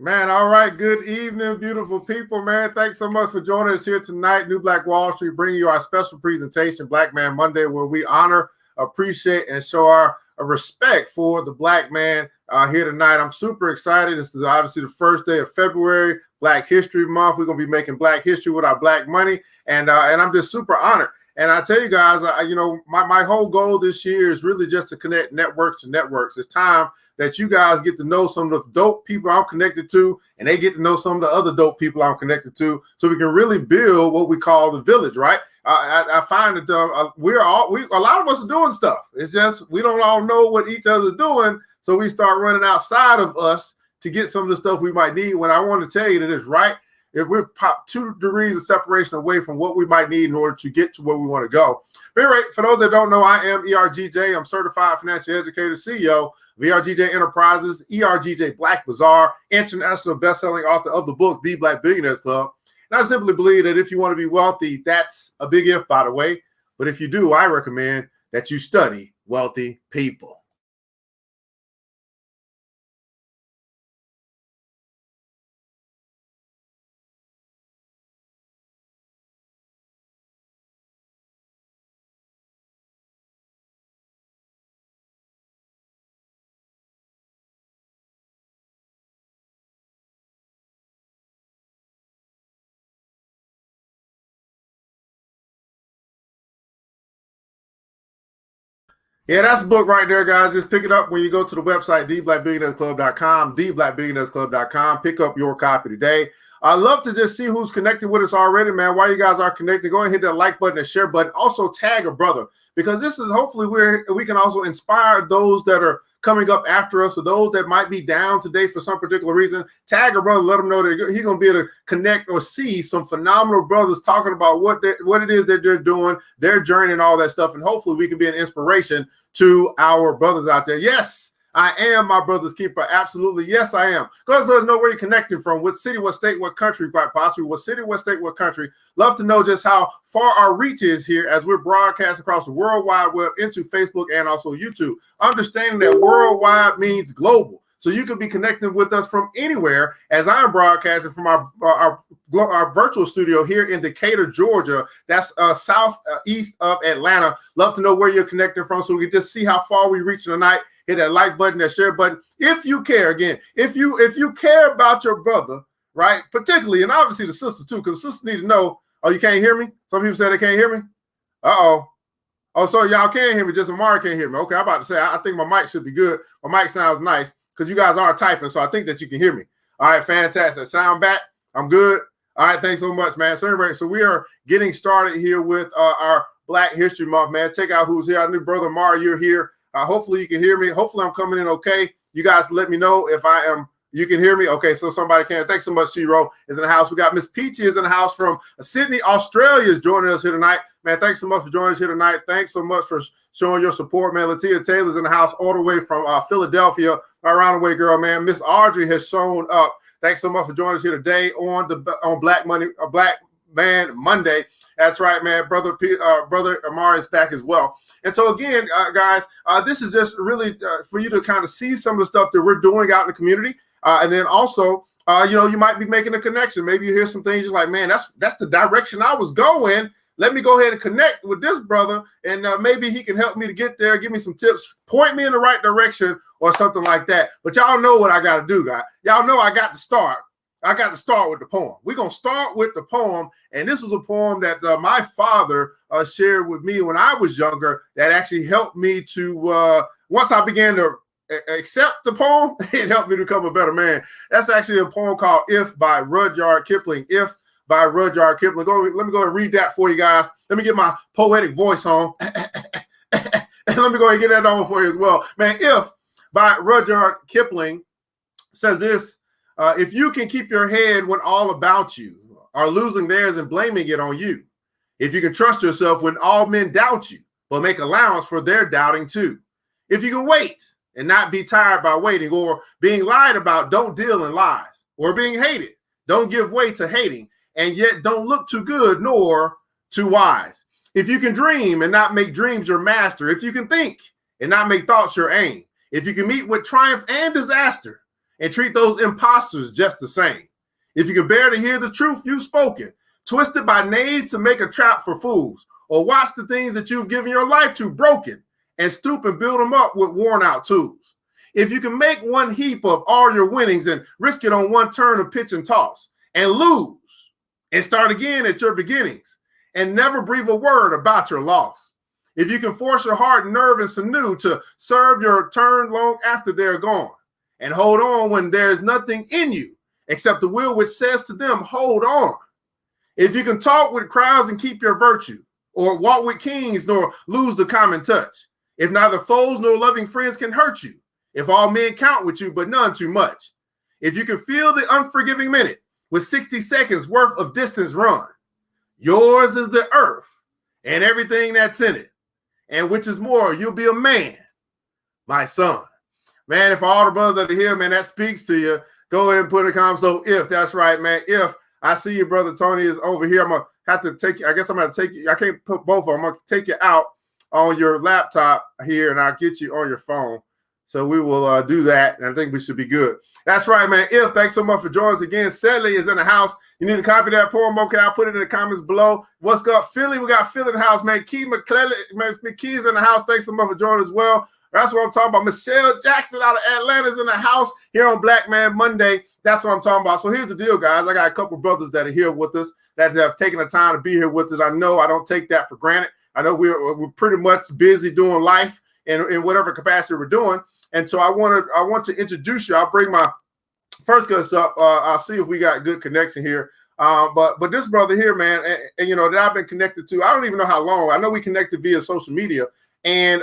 Man, all right. Good evening, beautiful people, man. Thanks so much for joining us here tonight. New Black Wall Street bringing you our special presentation, Black Man Monday, where we honor, appreciate, and show our respect for the Black man here tonight. I'm super excited. This is obviously the first day of February, Black History Month. We're going to be making Black history with our Black money, and I'm just super honored. And I tell you guys, my whole goal this year is really just to connect networks to networks. It's time that you guys get to know some of the dope people I'm connected to, and they get to know some of the other dope people I'm connected to, so we can really build what we call the village, right? I find that a lot of us are doing stuff. It's just we don't all know what each other's doing, so we start running outside of us to get some of the stuff we might need. When I want to tell you that it's right, if we're pop 2 degrees of separation away from what we might need in order to get to where we want to go. Anyway, for those that don't know, I am ERGJ. I'm certified financial educator, CEO of ERGJ Enterprises, ERGJ Black Bazaar, international best-selling author of the book, The Black Billionaires Club. And I simply believe that if you want to be wealthy, that's a big if, by the way. But if you do, I recommend that you study wealthy people. Yeah, that's the book right there, guys. Just pick it up when you go to the website, theblackbillionairesclub.com, theblackbillionairesclub.com. Pick up your copy today. I'd love to just see who's connected with us already, man. While you guys are connected, go ahead and hit that like button and share button. Also tag a brother, because this is hopefully where we can also inspire those that are coming up after us, or those that might be down today for some particular reason. Tag a brother, let them know that he's going to be able to connect or see some phenomenal brothers talking about what it is that they're doing, their journey and all that stuff. And hopefully we can be an inspiration to our brothers out there. Yes, I am my brother's keeper. Absolutely. Yes, I am. Go ahead and let us know where you're connecting from. What city, what state, what country, quite possibly. What city, what state, what country. Love to know just how far our reach is here as we're broadcast across the World Wide Web into Facebook and also YouTube. Understanding that worldwide means global. So you can be connecting with us from anywhere, as I'm broadcasting from our virtual studio here in Decatur, Georgia. That's southeast of Atlanta. Love to know where you're connecting from, so we can just see how far we reach tonight. Hit that like button, that share button. If you care, again, if you care about your brother, right, particularly, and obviously the sisters too, because the sisters need to know. Oh, you can't hear me? Some people say they can't hear me. Uh-oh. Oh, so y'all can hear me, just Amari can't hear me. Okay, I'm about to say, I think my mic should be good. My mic sounds nice, because you guys are typing, so I think that you can hear me. All right, fantastic. Sound back? I'm good. All right, thanks so much, man. So anyway, so we are getting started here with our Black History Month, man. Check out who's here. Our new brother, Amari, you're here. Hopefully you can hear me. Hopefully I'm coming in okay. You guys let me know if you can hear me. Okay, so somebody can. Thanks so much, Shiro is in the house. We got Miss Peachy is in the house from Sydney, Australia, is joining us here tonight. Man, thanks so much for joining us here tonight. Thanks so much for showing your support, man. Latia Taylor's in the house all the way from Philadelphia. Right the way, girl, man. Miss Audrey has shown up. Thanks so much for joining us here today on Black Man Monday. That's right, man. Brother Amari is back as well. And so again, guys, this is just really for you to kind of see some of the stuff that we're doing out in the community. And then also, you might be making a connection. Maybe you hear some things you're like, man, that's the direction I was going. Let me go ahead and connect with this brother, and maybe he can help me to get there, give me some tips, point me in the right direction or something like that. But y'all know what I got to do, guys. Y'all know I got to start. I got to start with the poem. We're going to start with the poem. And this was a poem that my father shared with me when I was younger that actually helped me to, once I began to accept the poem, it helped me to become a better man. That's actually a poem called If by Rudyard Kipling. If by Rudyard Kipling. Let me go and read that for you guys. Let me get my poetic voice on. And let me go and get that on for you as well. Man, If by Rudyard Kipling says this. If you can keep your head when all about you are losing theirs and blaming it on you, if you can trust yourself when all men doubt you, but make allowance for their doubting too, if you can wait and not be tired by waiting, or being lied about, don't deal in lies, or being hated, don't give way to hating, and yet don't look too good nor too wise. If you can dream and not make dreams your master, if you can think and not make thoughts your aim, if you can meet with triumph and disaster, and treat those imposters just the same. If you can bear to hear the truth you've spoken, twisted by knaves to make a trap for fools, or watch the things that you've given your life to broken, and stoop and build them up with worn out tools. If you can make one heap of all your winnings and risk it on one turn of pitch and toss, and lose, and start again at your beginnings, and never breathe a word about your loss. If you can force your heart, nerve, and sinew to serve your turn long after they're gone, and hold on when there's nothing in you except the will which says to them, hold on. If you can talk with crowds and keep your virtue, or walk with kings nor lose the common touch, if neither foes nor loving friends can hurt you, if all men count with you but none too much, if you can feel the unforgiving minute with 60 seconds worth of distance run, yours is the earth and everything that's in it, and which is more, you'll be a man, my son. Man, if all the brothers that are here, man, that speaks to you, go ahead and put a comment. So if that's right, man, if I see your brother Tony is over here, I'm going to have to take you. I guess I'm going to take you. I can't put both of them. I'm going to take you out on your laptop here, and I'll get you on your phone. So we will do that, and I think we should be good. That's right, man. If, thanks so much for joining us again. Sedley is in the house. You need to copy that poem. Okay, I'll put it in the comments below. What's up, Philly? We got Philly in the house, man. Key McKee is in the house. Thanks so much for joining as well. That's what I'm talking about. Michelle Jackson out of Atlanta is in the house here on Black Man Monday. That's what I'm talking about. So here's the deal, guys. I got a couple brothers that are here with us that have taken the time to be here with us. I know I don't take that for granted. I know we're pretty much busy doing life in whatever capacity we're doing. And so I want to introduce you. I'll bring my first guest up. I'll see if we got good connection here. But this brother here, man, and you know that I've been connected to. I don't even know how long. I know we connected via social media, and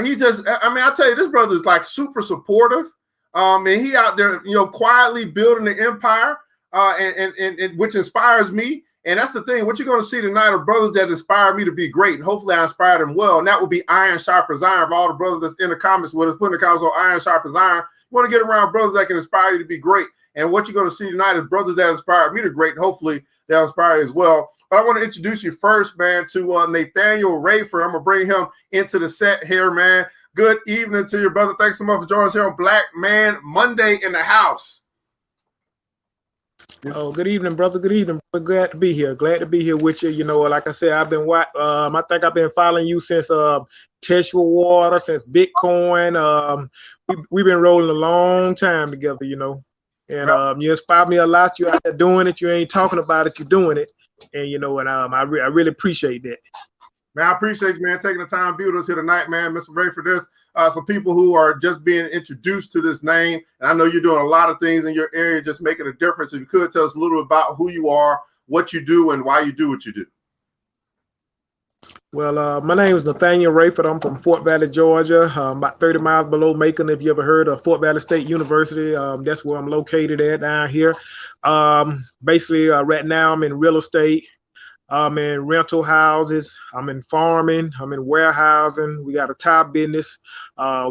he just. I mean, I tell you, this brother is like super supportive. And he out there, you know, quietly building the empire, and which inspires me. And that's the thing. What you're going to see tonight are brothers that inspire me to be great. And hopefully I inspire them well. And that will be iron sharpens iron. For all the brothers that's in the comments with us, put in the comments on iron sharpens iron. You want to get around brothers that can inspire you to be great. And what you're going to see tonight is brothers that inspire me to great. And hopefully they'll inspire you as well. But I want to introduce you first, man, to Nathaniel Rayford. I'm going to bring him into the set here, man. Good evening to you, brother. Thanks so much for joining us here on Black Man Monday in the house. Oh, good evening, brother. Good evening. Glad to be here. Glad to be here with you. You know, like I said, I've been I think I've been following you since Tesla Water, since Bitcoin. We've been rolling a long time together, you know. And you inspire me a lot. You out there doing it. You ain't talking about it. You're doing it. And you know, and I really appreciate that. Man, I appreciate you, man, taking the time to be with us here tonight, man. Mr. Rayford, there's some people who are just being introduced to this name. And I know you're doing a lot of things in your area, just making a difference. If you could tell us a little bit about who you are, what you do, and why you do what you do. Well, my name is Nathaniel Rayford. I'm from Fort Valley, Georgia, about 30 miles below Macon. If you ever heard of Fort Valley State University, that's where I'm located at down here. Basically, right now I'm in real estate. I'm in rental houses. I'm in farming. I'm in warehousing. We got a tire business.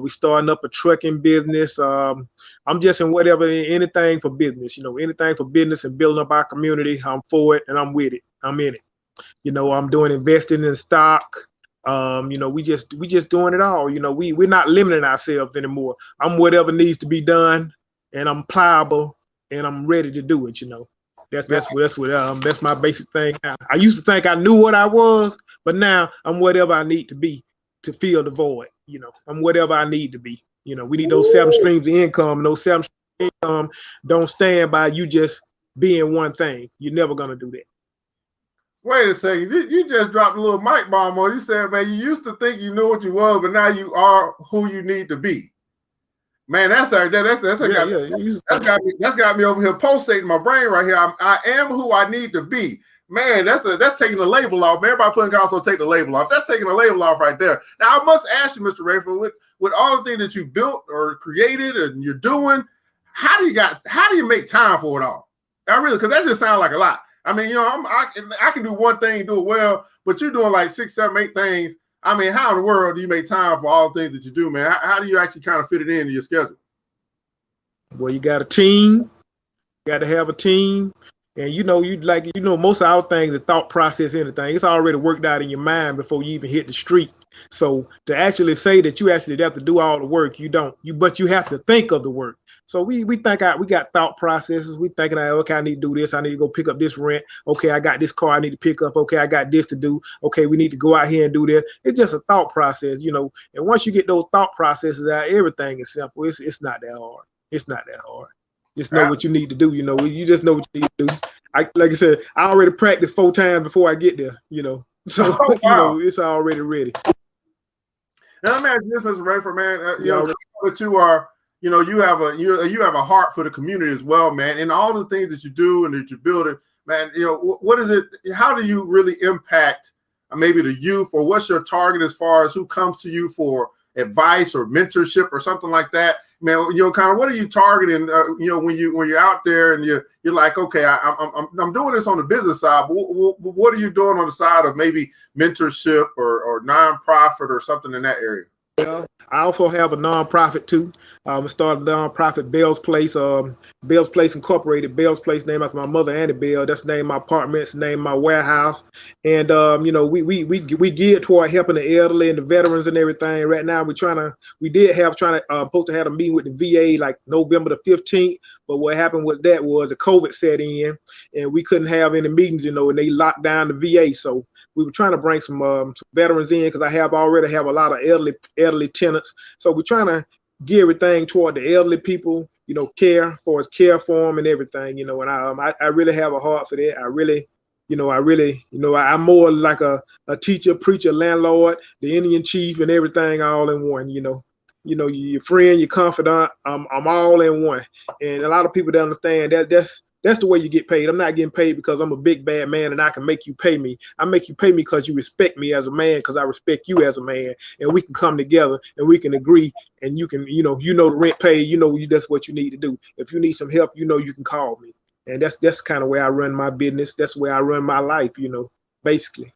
We starting up a trucking business. I'm just in anything for business, you know, anything for business and building up our community. I'm for it and I'm with it. I'm in it. You know, I'm doing investing in stock. You know, we just doing it all. You know, we're not limiting ourselves anymore. I'm whatever needs to be done, and I'm pliable and I'm ready to do it. You know. That's my basic thing. I used to think I knew what I was, but now I'm whatever I need to be to fill the void. You know, I'm whatever I need to be. You know, we need those 7 streams of income, and those 7 streams of income don't stand by you just being one thing. You're never gonna do that. Wait a second, you just dropped a little mic bomb on. You said, man, you used to think you knew what you was, but now you are who you need to be. Man, that's got me over here pulsating my brain right here. I am who I need to be. Man, that's taking the label off. Man, everybody putting also take the label off. That's taking the label off right there. Now I must ask you, Mr. Rayford, with all the things that you built or created and you're doing, how do you make time for it all? Because that just sounds like a lot. I mean, you know, I can do one thing, do it well, but you're doing like 6, 7, 8 things. I mean, how in the world do you make time for all the things that you do, man? How do you actually kind of fit it into your schedule? Well, you got a team. You got to have a team. And, you know, most of our things, the thought process, anything, it's already worked out in your mind before you even hit the street. So to actually say that you actually have to do all the work, you don't. But you have to think of the work. So we think out, we got thought processes. We thinking, okay, I need to do this. I need to go pick up this rent. Okay, I got this car I need to pick up. Okay, I got this to do. Okay, we need to go out here and do this. It's just a thought process, you know. And once you get those thought processes out, everything is simple. It's not that hard. It's not that hard. Just know what you need to do. You know, you just know what you need to do. Like I said, I already practiced 4 times before I get there. You know, so wow. you know it's already ready. Now let me ask you this, Mr. Rayford, man. You know that you are. You know, you have a heart for the community as well, man. And all the things that you do and that you're building, man. You know, what is it? How do you really impact maybe the youth, or what's your target as far as who comes to you for advice or mentorship or something like that? Man, you know, kind of what are you targeting? You know, when you're out there and you're like, okay, I'm doing this on the business side, but what are you doing on the side of maybe mentorship or nonprofit or something in that area? Yeah, I also have a nonprofit too. I started a nonprofit, Bell's Place, Bell's Place Incorporated. Bell's Place, named after my mother, Annie Bell. That's the name of my apartments, the name of my warehouse. And you know, we geared toward helping the elderly and the veterans and everything. Right now, supposed to have a meeting with the VA like November the 15th. But what happened with that was the COVID set in, and we couldn't have any meetings, you know, and they locked down the VA. So we were trying to bring some veterans in, because I already have a lot of elderly tenants. So we're trying to gear everything toward the elderly people, you know, care for them and everything, you know. And I really have a heart for that. I'm more like a teacher, preacher, landlord, the Indian chief, and everything all in one, you know. You know, your friend, your confidant, I'm all in one. And a lot of people don't understand that's the way you get paid. I'm not getting paid because I'm a big bad man and I can make you pay me. I make you pay me because you respect me as a man, because I respect you as a man, and we can come together and we can agree, and you know the rent paid, that's what you need to do. If you need some help, you can call me. And that's kind of where I run my business. That's where I run my life, basically.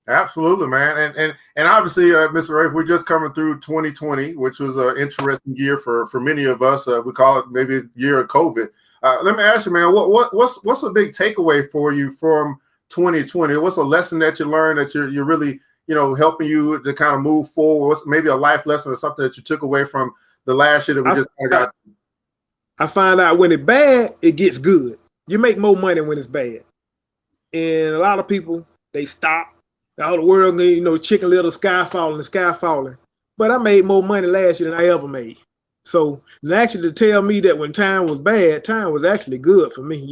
Absolutely, man. And obviously, Mr. Rayford, we're just coming through 2020, which was an interesting year for many of us. We call it maybe a year of COVID. Let me ask you, man, what's a big takeaway for you from 2020? What's a lesson that you learned that you're really, helping you to kind of move forward? What's maybe a life lesson or something that you took away from the last year that we just kind of got? I find out when it's bad, it gets good. You make more money when it's bad. And a lot of people, they stop. All the world, Chicken Little, sky falling. But I made more money last year than I ever made. So actually to tell me that when time was bad, time was actually good for me,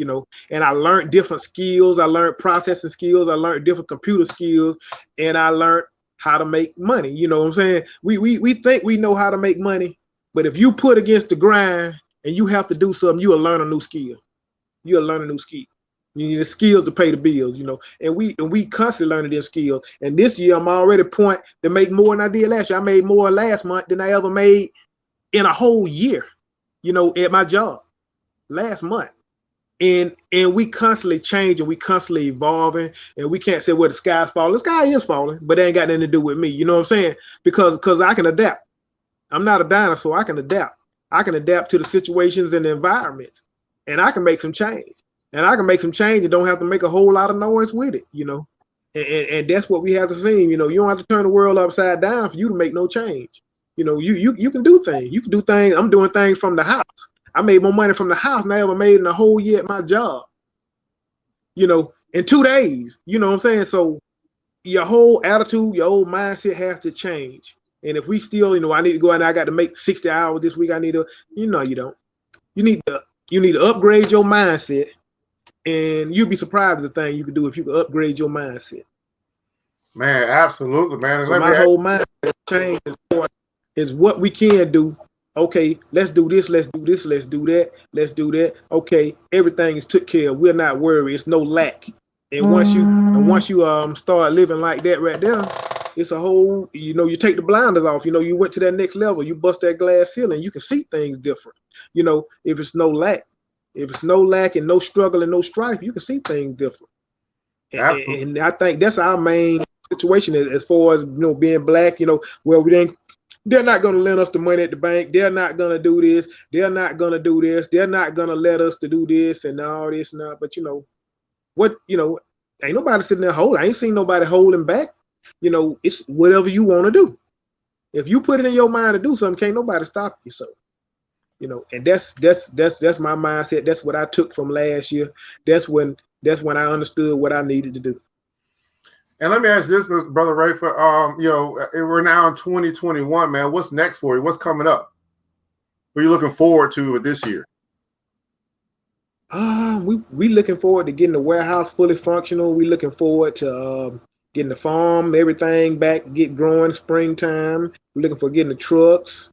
and I learned different skills. I learned processing skills. I learned different computer skills, and I learned how to make money. You know what I'm saying? We think we know how to make money, but if you put against the grind and you have to do something, you'll learn a new skill. You'll learn a new skill. You need the skills to pay the bills, and we constantly learning these skills. And this year I'm already point to make more than I did last year. I made more last month than I ever made in a whole year, at my job last month. And we constantly changing, we constantly evolving, and we can't say, well, the sky's falling. The sky is falling, but it ain't got nothing to do with me. You know what I'm saying? Because I can adapt. I'm not a dinosaur. I can adapt. I can adapt to the situations and the environments, and I can make some change. And I can make some change and don't have to make a whole lot of noise with it, And that's what we have to see. You don't have to turn the world upside down for you to make no change. You can do things. You can do things. I'm doing things from the house. I made more money from the house than I ever made in a whole year at my job. In 2 days. You know what I'm saying? So your whole attitude, your whole mindset has to change. And if we still, I need to go out and I got to make 60 hours this week. I need to, you don't. You need to upgrade your mindset. And you'd be surprised at the thing you could do if you could upgrade your mindset. Man, absolutely, man. So my whole mindset change is what we can do. Okay, let's do this, let's do this, let's do that, let's do that. Okay, everything is took care of. We're not worried. It's no lack. And once you start living like that right there, it's a whole, you take the blinders off. You went to that next level. You bust that glass ceiling. You can see things different. If it's no lack. If it's no lack and no struggle and no strife, you can see things different. And I think that's our main situation as far as being black. Well, they're not going to lend us the money at the bank. They're not going to do this. They're not going to do this. They're not going to let us to do this and all this and that. But ain't nobody sitting there holding. I ain't seen nobody holding back. It's whatever you want to do. If you put it in your mind to do something, can't nobody stop you. So. And that's my mindset. That's what I took from last year. That's when I understood what I needed to do. And let me ask this, Brother Rayford. We're now in 2021, man. What's next for you? What's coming up? What are you looking forward to this year? We looking forward to getting the warehouse fully functional. We looking forward to getting the farm, everything back, get growing springtime. We're looking for getting the trucks.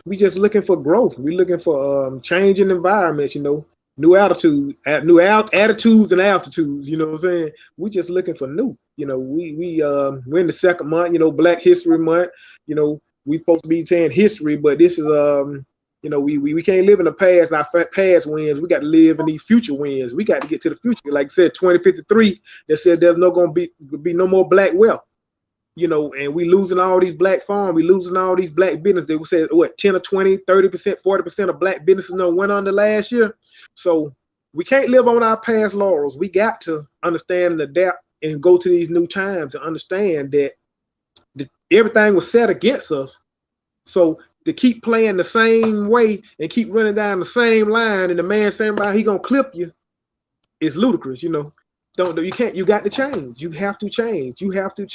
We just looking for growth. We're looking for changing environments, new attitudes and altitudes, you know what I'm saying? We just looking for new. We're in the second month, Black History Month. We supposed to be saying history, but this is we can't live in the past, and our past wins. We got to live in these future wins. We got to get to the future. Like I said, 2053, that said there's gonna be no more black wealth. And we losing all these black farms, we losing all these black businesses. They said what 10 or 20, 30%, 40% of black businesses went under last year. So we can't live on our past laurels. We got to understand and adapt and go to these new times and understand that everything was set against us. So to keep playing the same way and keep running down the same line and the man saying about he gonna clip you is ludicrous. You got to change. You have to change. You have to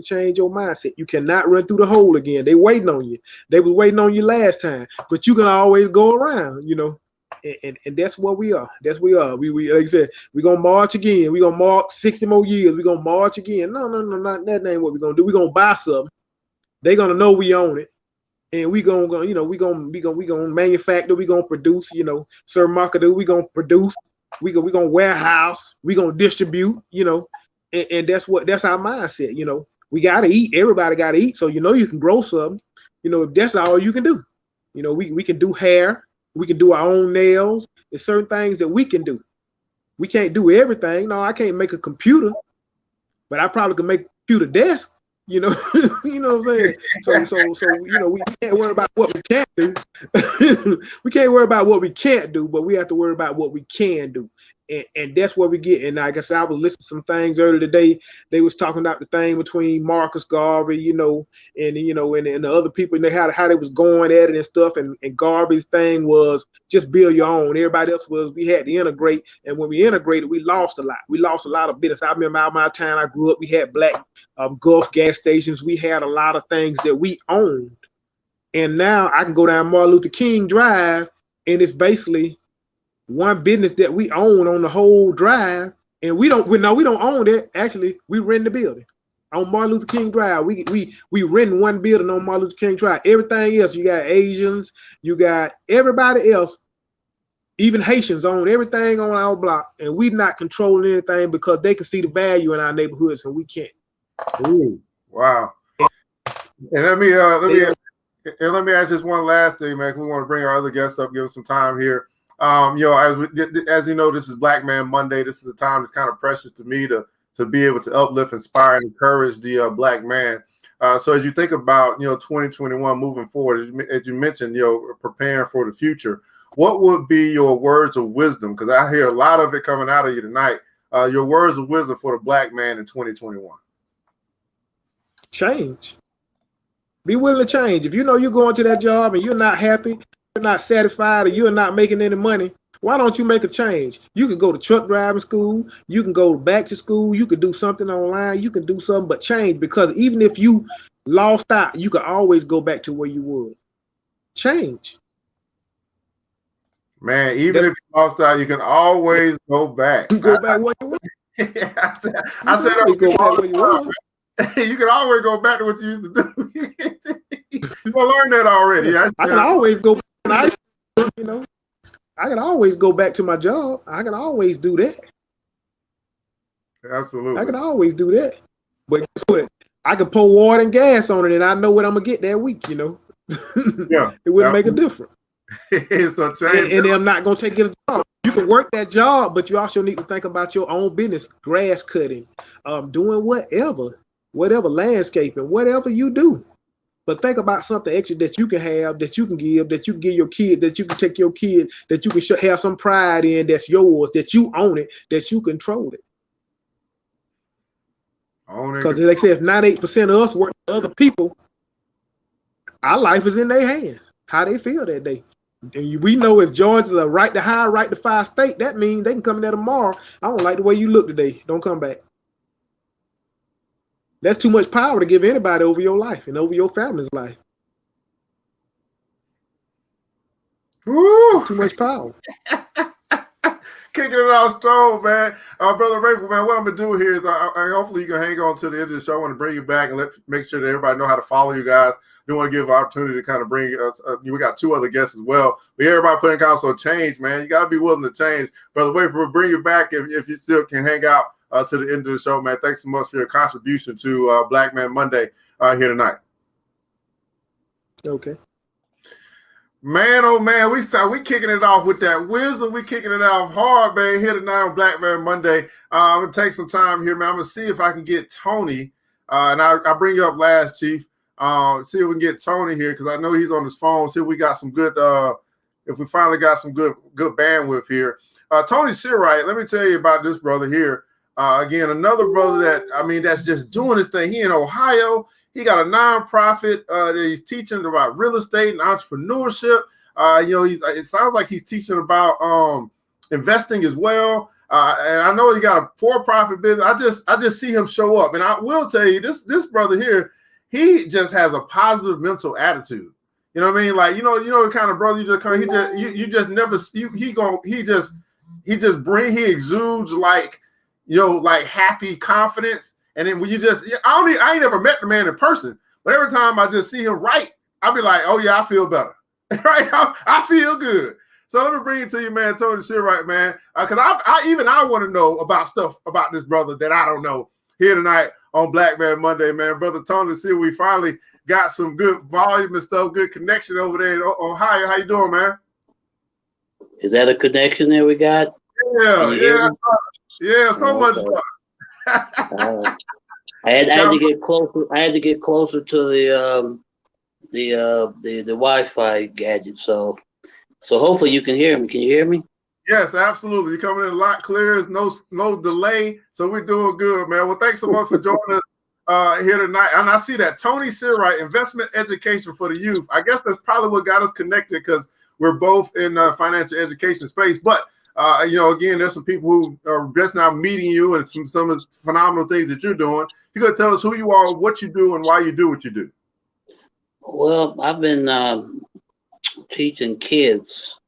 change your mindset. You cannot run through the hole again. They waiting on you. They were waiting on you last time, but you can always go around, and that's what we are. That's what we are. We like I said, we're gonna march again. We're gonna march 60 more years. We're gonna march again. No, not that ain't what we're gonna do. We're gonna buy something. They're gonna know we own it. And we gonna manufacture, we gonna produce, certain market, we gonna produce, we gonna warehouse, we gonna distribute, and that's our mindset. We gotta eat, everybody gotta eat, so you can grow something, if that's all you can do. We can do hair, we can do our own nails. There's certain things that we can do. We can't do everything. No, I can't make a computer, but I probably can make a computer desk. You know what I'm saying? So we can't worry about what we can't do. We can't worry about what we can't do, but we have to worry about what we can do. And that's what we get. And like I said, I was listening to some things earlier today. They was talking about the thing between Marcus Garvey, and the other people, and how they was going at it and stuff. And Garvey's thing was just build your own. Everybody else we had to integrate. And when we integrated, we lost a lot. We lost a lot of business. I remember out my time I grew up, we had black Gulf gas stations. We had a lot of things that we owned. And now I can go down Martin Luther King Drive, and it's basically one business that we own on the whole drive, and we don't own it. Actually, we rent the building on Martin Luther King Drive. We rent one building on Martin Luther King Drive. Everything else, you got Asians, you got everybody else, even Haitians own everything on our block, and we not controlling anything because they can see the value in our neighborhoods and we can't. Ooh, wow. And let me ask this one last thing, man. We want to bring our other guests up, give them some time here. As you know, this is Black Man Monday. This is a time that's kind of precious to me to be able to uplift, inspire, and encourage the black man. So as you think about 2021 moving forward, as you mentioned, preparing for the future, what would be your words of wisdom? Because I hear a lot of it coming out of you tonight. Your words of wisdom for the black man in 2021. Change. Be willing to change. If you're going to that job and you're not happy, you're not satisfied, or you're not making any money, why don't you make a change? You can go to truck driving school, you can go back to school, you can do something online, you can do something, but change, because even if you lost out, you can always go back to where you were. Change. Man, even if you lost out, you can always go back. Go back where you were. I said go back where you were. You can always go back to what you used to do. You're gonna learn that already. I can always go back. I can always go back to my job. I can always do that. Absolutely. I can always do that. But guess what? I can pour water and gas on it, and I know what I'm gonna get that week. Yeah, it wouldn't make a difference. It's a change. And I'm not gonna take it as a job. You can work that job, but you also need to think about your own business, grass cutting, doing whatever, landscaping, whatever you do. But think about something extra that you can have, that you can give your kid, that you can take your kid, that you can have some pride in, that's yours, that you own it, that you control it. Because like I said, if 98% of us work for other people, our life is in their hands. how they feel that day. And we know as Georgia's a right to hire, right to fire state, that means they can come in there tomorrow. I don't like the way you look today. Don't come back. That's too much power to give anybody over your life and over your family's life. Woo! Too much power. Kicking it off strong, man. Brother Rayford, man, what I'm going to do here is hopefully you can hang on to the end of the show. I want to bring you back and make sure that everybody know how to follow you guys. Do want to give an opportunity to kind of bring us. We got two other guests as well. But everybody putting council on change, man. You got to be willing to change. Brother Rayford, we'll bring you back if you still can hang out to the end of the show, man. Thanks so much for your contribution to Black Man Monday here tonight. Okay. Man, oh man, we kicking it off with that wisdom. We kicking it off hard, man, here tonight on Black Man Monday. I'm going to take some time here, man. I'm going to see if I can get Tony, and I'll bring you up last, Chief. See if we can get Tony here because I know he's on his phone. See if we got some good, if we finally got some good bandwidth here. Tony Searight, let me tell you about this brother here. Again, another brother that's just doing his thing. He in Ohio. He got a nonprofit that he's teaching about real estate and entrepreneurship. It sounds like he's teaching about investing as well. And I know he got a for-profit business. I just see him show up, and I will tell you this brother here, he just has a positive mental attitude. You know what I mean? Like you know the kind of brother he exudes like happy confidence. And then when I ain't never met the man in person, but every time I just see him write, I'll be like, oh yeah, I feel better, right? I feel good. So let me bring it to you, man, Tony Searight, man, because I want to know about stuff about this brother that I don't know here tonight on Black Man Monday, man. Brother Tony, see, we finally got some good volume and stuff, good connection over there in Ohio. How you doing, man? Is that a connection there we got? Yeah, so much fun. I had to get closer. I had to get closer to the Wi-Fi gadget. So hopefully you can hear me. Can you hear me? Yes, absolutely. You're coming in a lot clearer. There's no delay. So we're doing good, man. Well, thanks so much for joining us here tonight. And I see that Tony Searight, investment education for the youth. I guess that's probably what got us connected because we're both in financial education space. But again, there's some people who are just now meeting you and some of the phenomenal things that you're doing. You got to tell us who you are, what you do, and why you do what you do. Well, I've been teaching kids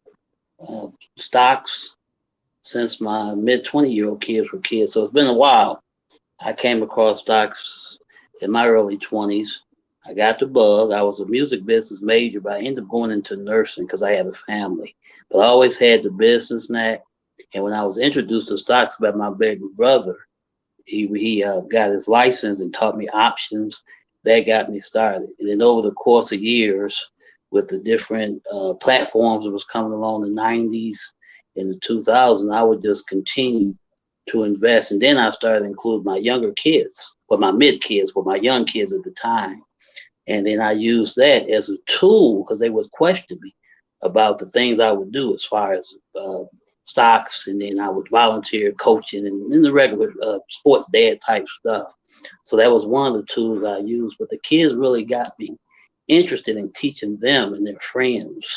stocks since my mid-20-year-old kids were kids. So it's been a while. I came across stocks in my early 20s. I got the bug. I was a music business major, but I ended up going into nursing because I had a family. But I always had the business knack. And when I was introduced to stocks by my baby brother, he got his license and taught me options. That got me started. And then over the course of years, with the different platforms that was coming along in the 90s and the 2000s, I would just continue to invest. And then I started to include my younger kids, or my mid kids, or my young kids at the time. And then I used that as a tool because they would question me about the things I would do as far as stocks, and then I would volunteer coaching and in the regular sports dad type stuff. So that was one of the tools I used. But the kids really got me interested in teaching them and their friends.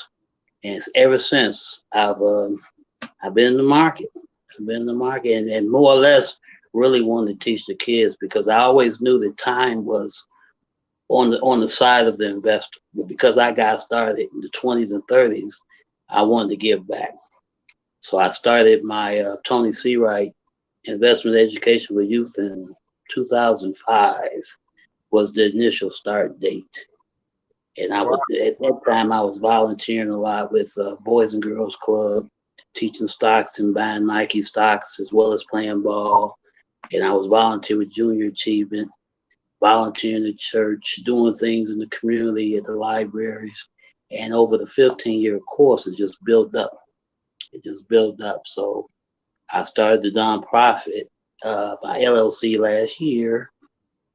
And ever since I've been in the market. I've been in the market and more or less really wanted to teach the kids because I always knew that time was on the side of the investor. But because I got started in the 20s and 30s, I wanted to give back. So I started my Tony Searight Investment Education for Youth in 2005 was the initial start date. And I was, at that time, I was volunteering a lot with Boys and Girls Club, teaching stocks and buying Nike stocks as well as playing ball. And I was volunteering with Junior Achievement, volunteering at church, doing things in the community at the libraries. And over the 15-year course, it just built up. It just built up. So I started the nonprofit by LLC last year.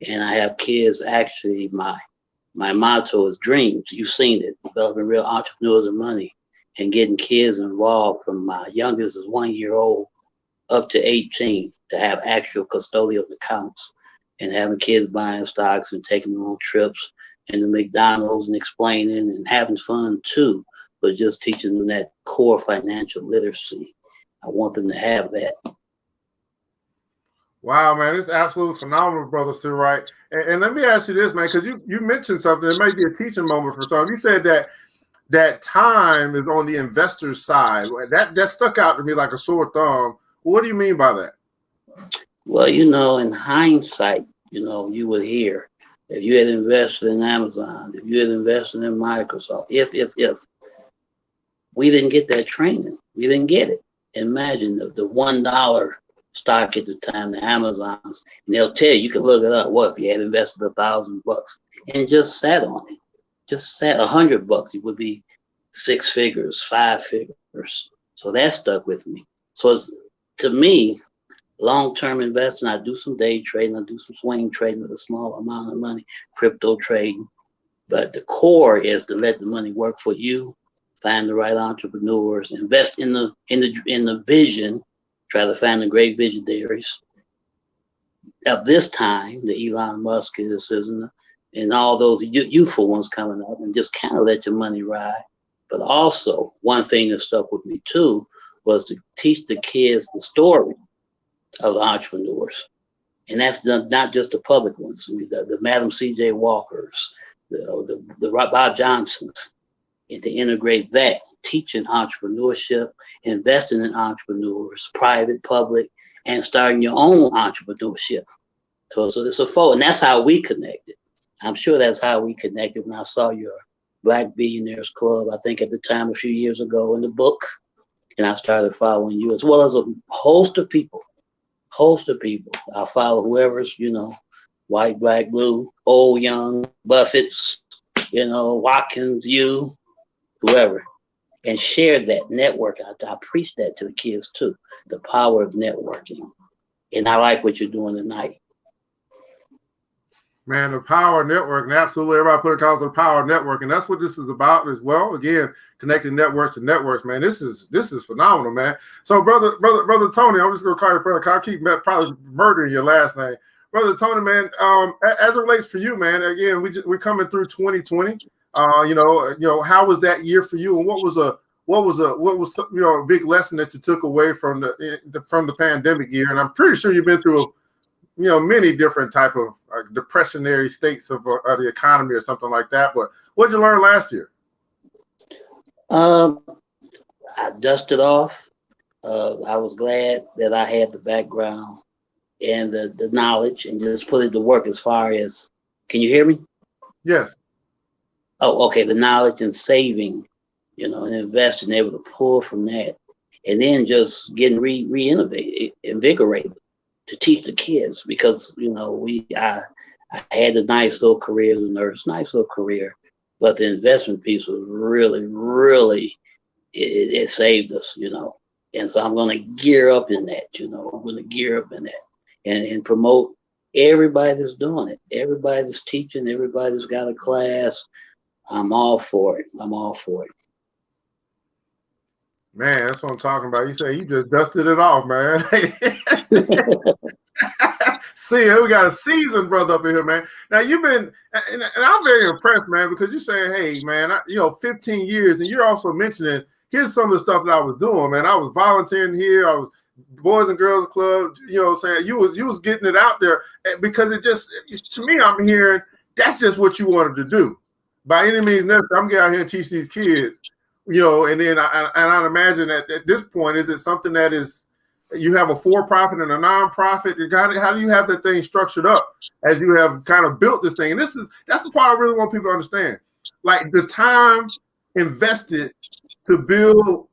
And I have kids, actually, my motto is dreams. You've seen it, developing real entrepreneurs and money and getting kids involved from my youngest is 1 year old up to 18 to have actual custodial accounts and having kids buying stocks and taking them on trips in the McDonald's and explaining and having fun too, but just teaching them that core financial literacy. I want them to have that. Wow, man, it's absolutely phenomenal, brother Searight. And let me ask you this, man, because you mentioned something. It might be a teaching moment for some. You said that time is on the investor's side. That stuck out to me like a sore thumb. What do you mean by that? Well, in hindsight, you would hear if you had invested in Amazon, if you had invested in Microsoft, if we didn't get that training, we didn't get it. Imagine the $1 stock at the time, the Amazons, and they'll tell you can look it up. What if you had invested $1,000 and just sat on it? Just sat $100, it would be 6 figures, 5 figures. So that stuck with me. So it's, to me, long-term investing. I do some day trading, I do some swing trading with a small amount of money, crypto trading. But the core is to let the money work for you, find the right entrepreneurs, invest in the vision, try to find the great visionaries of this time, the Elon Musk and all those youthful ones coming up, and just kind of let your money ride. But also, one thing that stuck with me too was to teach the kids the story of entrepreneurs. And that's not just the public ones, the Madam C.J. Walkers, the Bob Johnsons, and to integrate that, teaching entrepreneurship, investing in entrepreneurs, private, public, and starting your own entrepreneurship. So it's a and that's how we connected. I'm sure that's how we connected when I saw your Black Billionaires Club, I think at the time, a few years ago in the book, and I started following you as well as a host of people. I follow whoever's, white, black, blue, old, young, Buffett's, Watkins, whoever, and share that network. I preach that to the kids too, the power of networking. And I like what you're doing tonight. Man, the power network, and absolutely everybody put it calls the power network, and that's what this is about as well. Again, connecting networks to networks, man. This is phenomenal, man. So, brother Tony, I'm just gonna call you brother. I keep probably murdering your last name, brother Tony, man. As it relates for you, man. Again, we're coming through 2020. How was that year for you, and what was a big lesson that you took away from the pandemic year? And I'm pretty sure you've been through many different type of depressionary states of the economy or something like that. But what did you learn last year? I dusted off. I was glad that I had the background and the knowledge and just put it to work as far as, can you hear me? Yes. Oh, okay. The knowledge and saving, and investing, able to pull from that, and then just getting invigorated to teach the kids, because I had a nice little career as a nurse, but the investment piece was really it saved us, and so I'm going to gear up in that, and promote everybody that's doing it, everybody that's teaching, everybody that's got a class. I'm all for it. Man, that's what I'm talking about. You say he just dusted it off, man. See, we got a seasoned brother up in here, man. Now you've been, and I'm very impressed, man, because you're saying, hey, man, 15 years, and you're also mentioning, here's some of the stuff that I was doing, man. I was volunteering here. I was Boys and Girls Club, saying you was getting it out there, because to me, I'm hearing that's just what you wanted to do. By any means necessary, I'm getting out here and teach these kids, and then I'd imagine that at this point, is it something that is, you have a for-profit and a non-profit? How do you have that thing structured up as you have kind of built this thing? And that's the part I really want people to understand. Like the time invested to build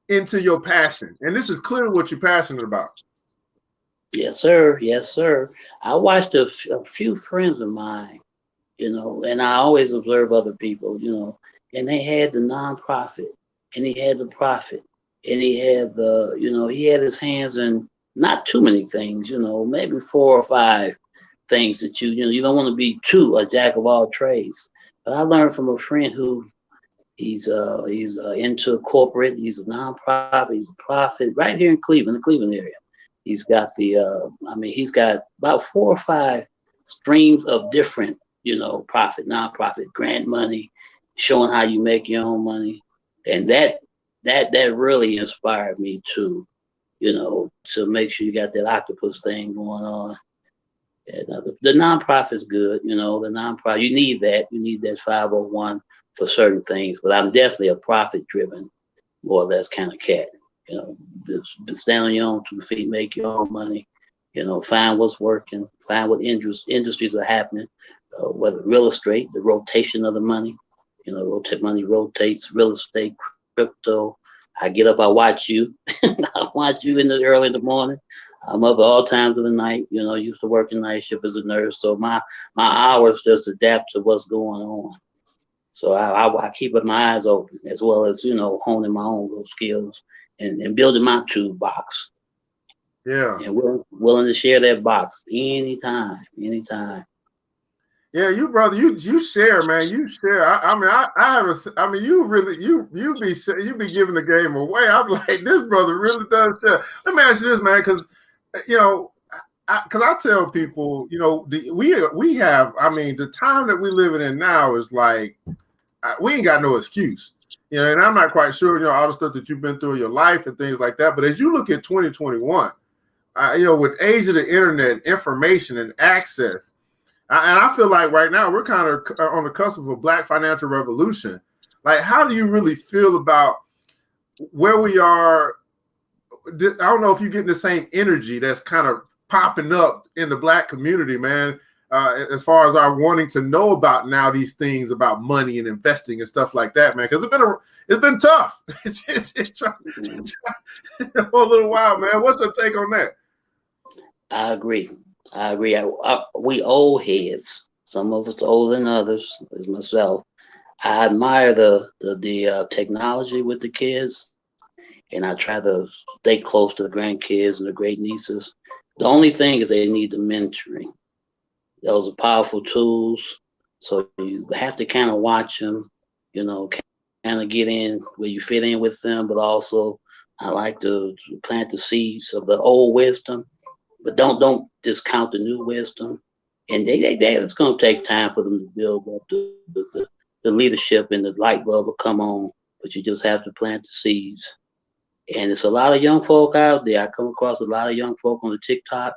into your passion. And this is clearly what you're passionate about. Yes, sir. Yes, sir. I watched a few friends of mine, and I always observe other people, and they had the nonprofit, and he had the profit, and he had he had his hands in not too many things, maybe 4 or 5 things that you don't want to be a jack of all trades. But I learned from a friend who he's into corporate, he's a nonprofit, he's a profit right here in Cleveland, the Cleveland area. He's got he's got about 4 or 5 streams of different profit, nonprofit, grant money, showing how you make your own money. And that really inspired me to make sure you got that octopus thing going on. And the nonprofit's good, the nonprofit, you need that 501 for certain things, but I'm definitely a profit driven, more or less kind of cat. Just stand on your own 2 feet, make your own money, find what's working, find what industries are happening, whether real estate, the rotation of the money, money rotates, real estate, crypto. I get up, I watch you. I watch you early in the morning. I'm up at all times of the night. Used to work in night shift as a nurse, so my hours just adapt to what's going on. So I keep my eyes open, as well as honing my own little skills and building my toolbox. Yeah. And we're willing to share that box anytime. Yeah, you brother, you share, man. You share. You be giving the game away. I'm like, this brother really does share. Let me ask you this, man, because I tell people, we have. I mean, the time that we living in now is like we ain't got no excuse. And I'm not quite sure, all the stuff that you've been through in your life and things like that. But as you look at 2021, with age of the internet, information and access. And I feel like right now we're kind of on the cusp of a Black financial revolution. Like, how do you really feel about where we are? I don't know if you're getting the same energy that's kind of popping up in the Black community, man, as far as our wanting to know about now these things about money and investing and stuff like that, man, because it's been tough. It's for a little while, man. What's your take on that? I agree. We old heads. Some of us older than others, as myself. I admire the technology with the kids, and I try to stay close to the grandkids and the great nieces. The only thing is they need the mentoring. Those are powerful tools, so you have to kind of watch them, kind of get in where you fit in with them, but also I like to plant the seeds of the old wisdom. But don't discount the new wisdom, and it's going to take time for them to build up the leadership, and the light bulb will come on. But you just have to plant the seeds. And it's a lot of young folk out there. I come across a lot of young folk on the TikTok.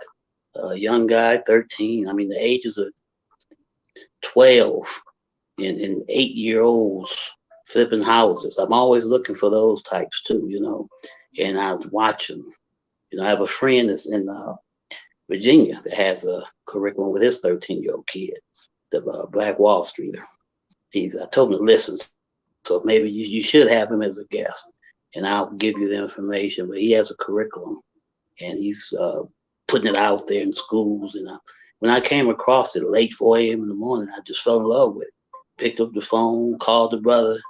A young guy, 13. I mean, the ages of 12 and 8-year-olds flipping houses. I'm always looking for those types too, and I watch them. I have a friend that's in Virginia that has a curriculum with his 13-year-old kid, the Black Wall Streeter. I told him to listen, so maybe you should have him as a guest, and I'll give you the information. But he has a curriculum, and he's putting it out there in schools. And when I came across it late 4 a.m. in the morning, I just fell in love with it. Picked up the phone, called the brother,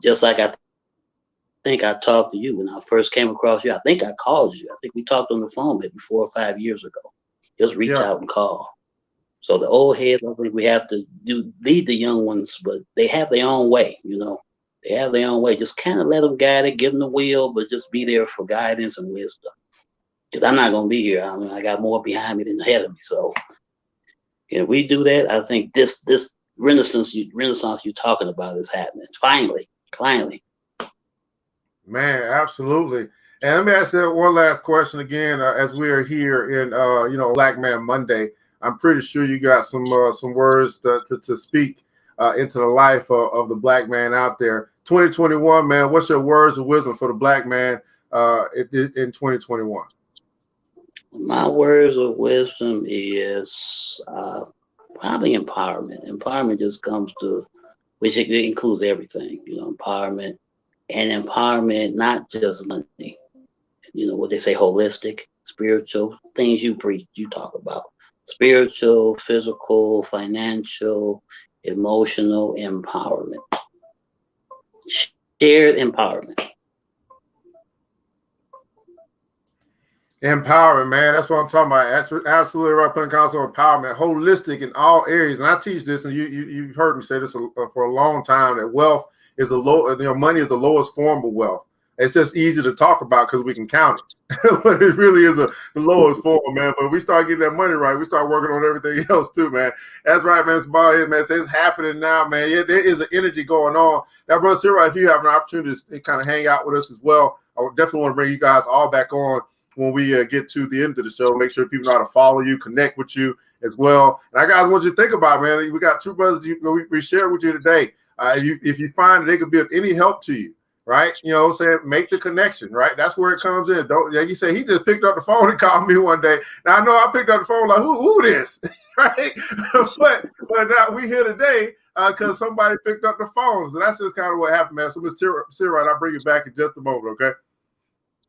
just like I think I talked to you when I first came across you. I think I called you. I think we talked on the phone maybe 4 or 5 years ago. Just reach out and call. So the old heads, I think we have to lead the young ones, but they have their own way, They have their own way. Just kind of let them guide it, give them the wheel, but just be there for guidance and wisdom. Because I'm not going to be here. I mean, I got more behind me than ahead of me. So if we do that, I think this renaissance you're talking about is happening. Finally. Man, absolutely. And let me ask you one last question again, as we are here in Black Man Monday. I'm pretty sure you got some words to speak into the life of the Black man out there. 2021, man. What's your words of wisdom for the Black man in 2021? My words of wisdom is probably empowerment. Empowerment just comes to, which it includes everything, empowerment. And empowerment, not just money, what they say, holistic, spiritual, things you preach, you talk about. Spiritual, physical, financial, emotional empowerment. Shared empowerment. Empowerment, man. That's what I'm talking about. That's absolutely right. Putting council empowerment, holistic in all areas. And I teach this, and you've heard me say this for a long time, that wealth is money is the lowest form of wealth. It's just easy to talk about because we can count it. But it really is the lowest form, man. But we start getting that money right, we start working on everything else too, man. That's right, man. It's about it, man. So it's happening now, man. Yeah, there is an energy going on. Now, brother Searight, if you have an opportunity to kind of hang out with us as well, I would definitely want to bring you guys all back on when we get to the end of the show. Make sure people know how to follow you, connect with you as well. And I guys want you to think about, man, we got two brothers we share with you today. If you find that they could be of any help to you, right? You know what I'm saying? Make the connection, right? That's where it comes in. Don't, like you say, he just picked up the phone and called me one day. Now, I know I picked up the phone like, who this? Right? but now we here today because somebody picked up the phone. So that's just kind of what happened, man. So Mr. Searight, I'll bring you back in just a moment, okay?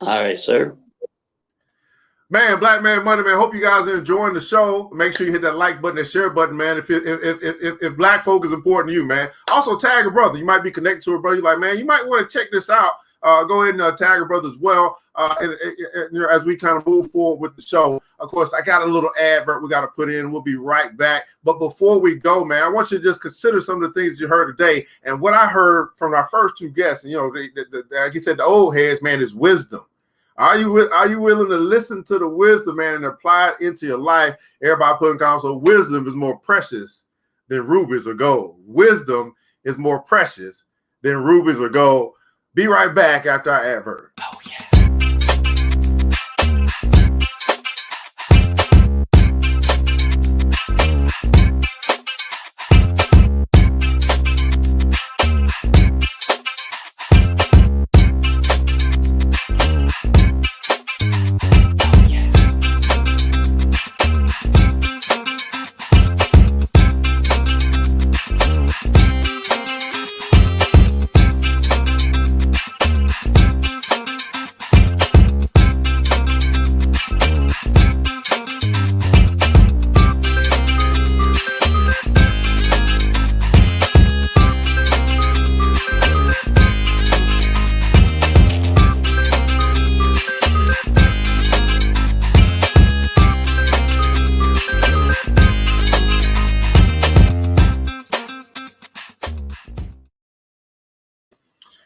All right, sir. Man, Black Man Money, man. Hope you guys are enjoying the show. Make sure you hit that like button and share button, man. If Black folk is important to you, man. Also tag a brother. You might be connected to a brother. You're like, man, you might want to check this out. Go ahead and tag a brother as well. And as we kind of move forward with the show, of course, I got a little advert we got to put in. We'll be right back. But before we go, man, I want you to just consider some of the things you heard today. And what I heard from our first two guests, you know, like you said, the old heads, man, is wisdom. Are you willing to listen to the wisdom, man, and apply it into your life? Everybody putting comments, so wisdom is more precious than rubies or gold. Wisdom is more precious than rubies or gold. Be right back after our advert. Oh, yeah.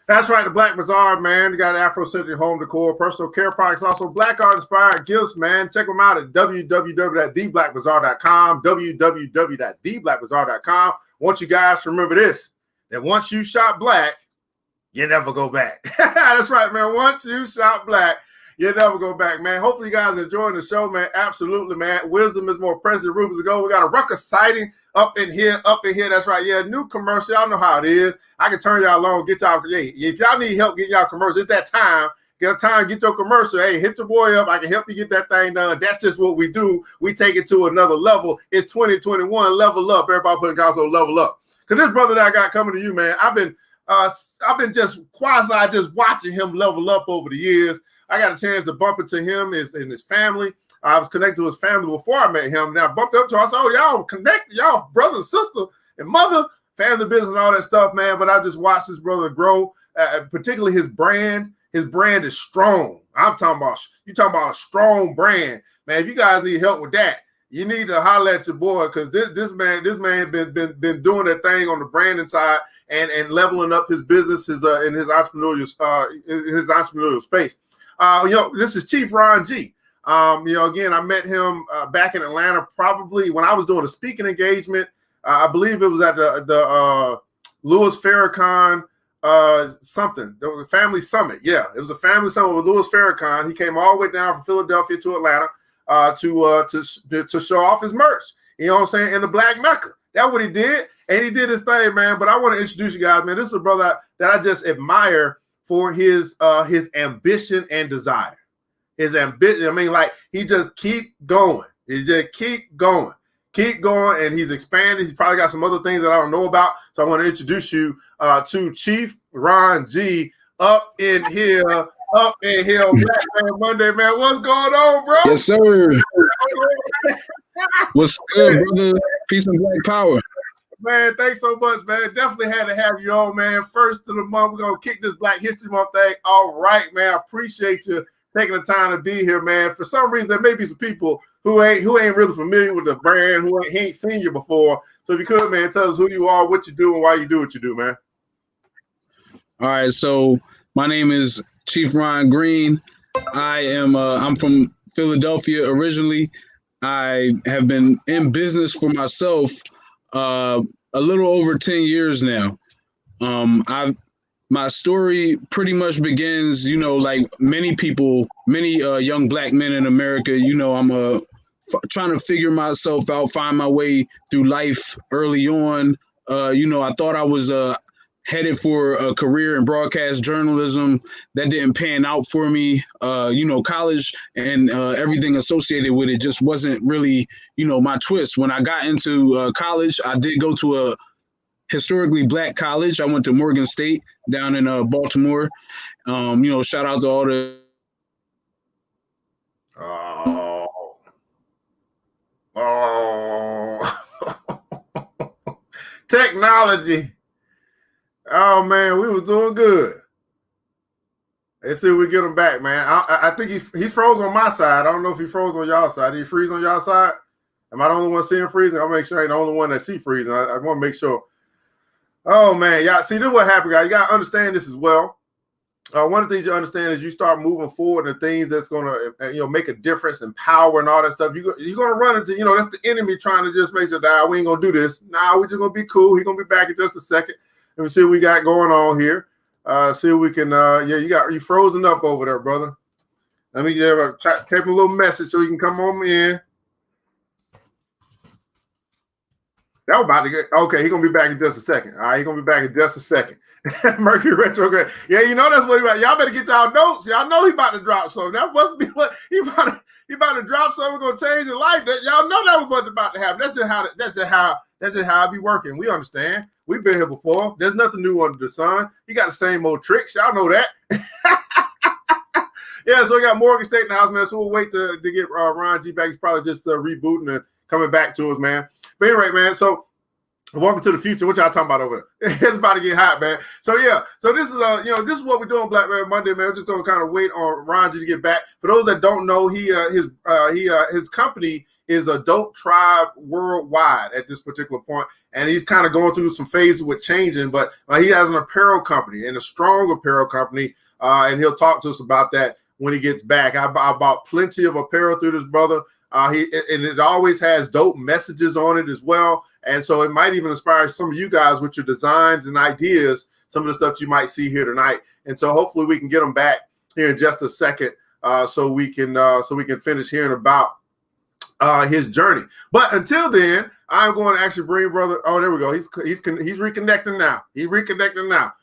That's right, the Black Bazaar, man. You got Afrocentric home decor, personal care products, also Black art inspired gifts, man. Check them out at www.theblackbazaar.com, www.theblackbazaar.com. Want you guys to remember this, that once you shop Black, you never go back. That's right, man. Once you shop Black, you never go back, man. Hopefully you guys are enjoying the show, man. Absolutely, man. Wisdom is more precious than rubies ago. We got a Ruckus sighting up in here. That's right. Yeah, new commercial. Y'all know how it is. I can turn y'all on, get y'all. Hey, if y'all need help getting y'all commercial, it's that time. Get your commercial. Hey, hit your boy up. I can help you get that thing done. That's just what we do. We take it to another level. It's 2021. Level up. Everybody putting console level up. Because this brother that I got coming to you, man, I've been just just watching him level up over the years. I got a chance to bump into him and his family. I was connected to his family before I met him. Now I bumped up to him. I said, oh, y'all connected. Y'all brother and sister and mother, family business and all that stuff, man. But I just watched this brother grow, particularly his brand. His brand is strong. You talking about a strong brand. Man, if you guys need help with that, you need to holler at your boy because this man been doing that thing on the branding side and leveling up his business, in his entrepreneurial space. This is Chief Ron G. Again, I met him back in Atlanta, probably when I was doing a speaking engagement. I believe it was at the Louis Farrakhan something. There was a family summit. Yeah, it was a family summit with Louis Farrakhan. He came all the way down from Philadelphia to Atlanta to show off his merch. You know what I'm saying? In the Black Mecca. That's what he did, and he did his thing, man. But I want to introduce you guys, man. This is a brother that I just admire for his ambition and desire. His ambition, I mean, like he just keep going. He just keep going, and he's expanding. He's probably got some other things that I don't know about. So I want to introduce you to Chief Ron G up in here, Black Man Monday, man. What's going on, bro? Yes, sir. What's good, brother? Peace and Black Power. Man, thanks so much, man. Definitely had to have you on, man. First of the month, we're going to kick this Black History Month thing. All right, man. I appreciate you taking the time to be here, man. For some reason, there may be some people who ain't really familiar with the brand, who ain't seen you before. So if you could, man, tell us who you are, what you do, and why you do what you do, man. All right, so my name is Chief Ron Green. I'm from Philadelphia originally. I have been in business for myself a little over 10 years now. My story pretty much begins, like many people, many young Black men in America. I'm trying to figure myself out, find my way through life early on. I thought I was headed for a career in broadcast journalism. That didn't pan out for me. College and everything associated with it just wasn't really, my twist. When I got into college, I did go to a historically Black college. I went to Morgan State down in Baltimore. Shout out to all the technology. Oh man, we was doing good. Let's see if we get him back, man. I think he's froze on my side. I don't know if he froze on y'all side. Did he freeze on y'all side? Am I the only one seeing freezing? I'll make sure I ain't the only one that see freezing. I want to make sure. Oh man, y'all see, this is what happened, guys. You gotta understand this as well. One of the things you understand is you start moving forward and things that's gonna make a difference in power and all that stuff. You're gonna run into that's the enemy trying to just make sure that we ain't gonna do this. Nah, we're just gonna be cool. He's gonna be back in just a second. Let me see what we got going on here. See if we can. You frozen up over there, brother. Let me type him a little message so he can come on in. That was about to get okay. He's gonna be back in just a second. All right, he's gonna be back in just a second. Mercury retrograde. Yeah, that's what he about. Y'all better get y'all notes. Y'all know he about to drop something. That must be what he about to drop something. Gonna change his life. Y'all know that was what's about to happen. That's just how I be working. We understand. We've been here before. There's nothing new under the sun. He got the same old tricks. Y'all know that. Yeah, so we got Morgan State in the house, man. So we'll wait to get Ron G back. He's probably just rebooting and coming back to us, man. But anyway, man, so welcome to the future. What y'all talking about over there? It's about to get hot, man. So yeah, so this is this is what we're doing Black Man Monday, man. We're just gonna kind of wait on Ron G to get back. For those that don't know, his company is a Dope Tribe Worldwide at this particular point, and he's kind of going through some phases with changing. But he has an apparel company and a strong apparel company, and he'll talk to us about that when he gets back. I bought plenty of apparel through this brother. And it always has dope messages on it as well. And so it might even inspire some of you guys with your designs and ideas, some of the stuff you might see here tonight. And so hopefully we can get them back here in just a second so we can finish hearing about his journey. But until then, I'm going to actually bring brother. Oh, there we go. He's reconnecting now. He's reconnecting now.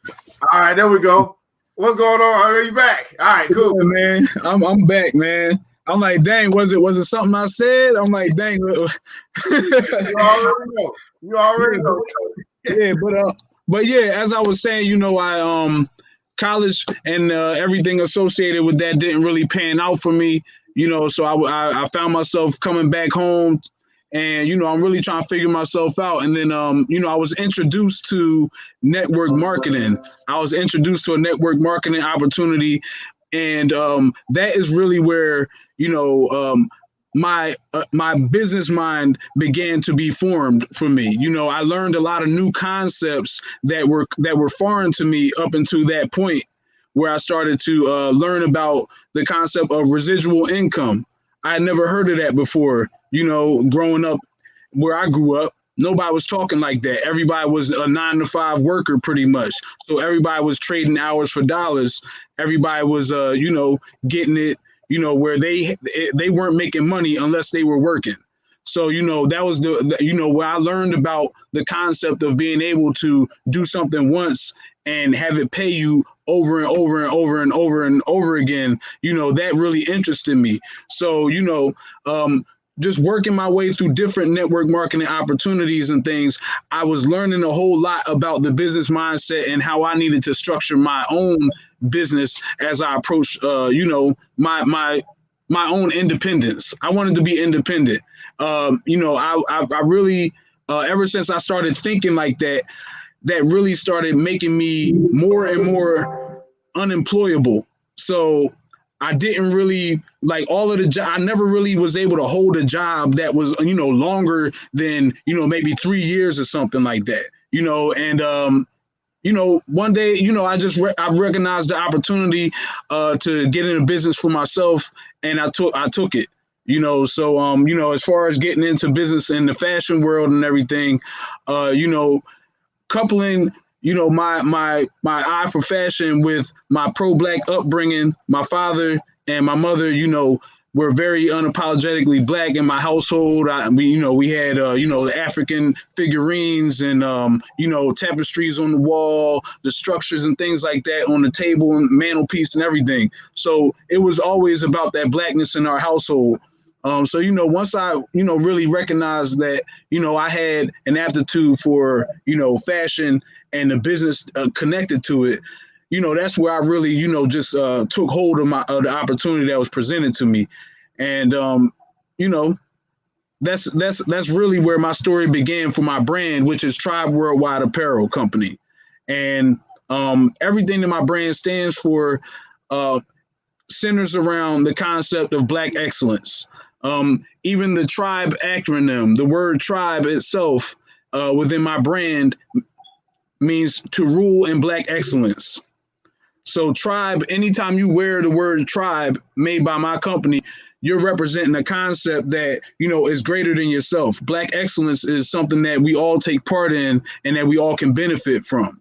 All right, there we go. What's going on? Are you back? All right, cool. Yeah, man. I'm back, man. I'm like, dang, was it something I said? I'm like, dang. You already know. Yeah, but yeah, as I was saying, I college and everything associated with that didn't really pan out for me, so I found myself coming back home and, I'm really trying to figure myself out. And then, I was introduced to network marketing. I was introduced to a network marketing opportunity. And that is really where, my business mind began to be formed for me. I learned a lot of new concepts that were foreign to me up until that point, where I started to learn about the concept of residual income. I had never heard of that before. Growing up where I grew up, nobody was talking like that. Everybody was a 9-to-5 worker pretty much. So everybody was trading hours for dollars. Everybody was, getting it, where they weren't making money unless they were working. So, that was where I learned about the concept of being able to do something once and have it pay you over and over and over and over and over again. That really interested me. So, just working my way through different network marketing opportunities and things, I was learning a whole lot about the business mindset and how I needed to structure my own business as I approached, my own independence. I wanted to be independent. I really, ever since I started thinking like that, that really started making me more and more unemployable. So I didn't really like all of the I never really was able to hold a job that was, longer than, maybe 3 years or something like that, and, one day, I recognized the opportunity to get into business for myself, and I took it. So as far as getting into business in the fashion world and everything, coupling, my eye for fashion with my pro-Black upbringing. My father and my mother, were very unapologetically Black in my household. We had the African figurines and tapestries on the wall, the structures and things like that on the table and mantelpiece and everything. So it was always about that Blackness in our household. So once I really recognized that I had an aptitude for fashion and the business connected to it, that's where I really just took hold of the opportunity that was presented to me, and that's really where my story began for my brand, which is Tribe Worldwide Apparel Company, and everything that my brand stands for centers around the concept of Black excellence. Even the tribe acronym, the word tribe itself within my brand means to rule in Black excellence. So tribe, anytime you wear the word tribe made by my company, you're representing a concept that, is greater than yourself. Black excellence is something that we all take part in and that we all can benefit from.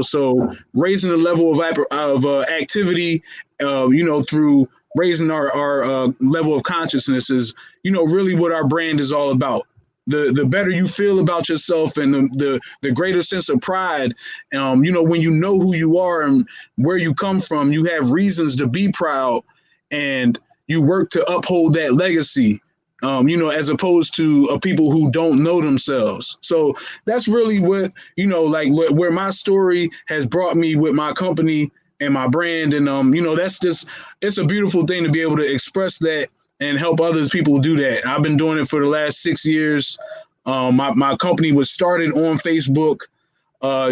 So raising the level of activity, through raising our level of consciousness is, really what our brand is all about. The better you feel about yourself and the greater sense of pride, when you know who you are and where you come from, you have reasons to be proud and you work to uphold that legacy, as opposed to people who don't know themselves. So that's really what, where my story has brought me with my company and my brand. And, it's a beautiful thing to be able to express that and help others people do that. I've been doing it for the last 6 years. My company was started on Facebook, I'm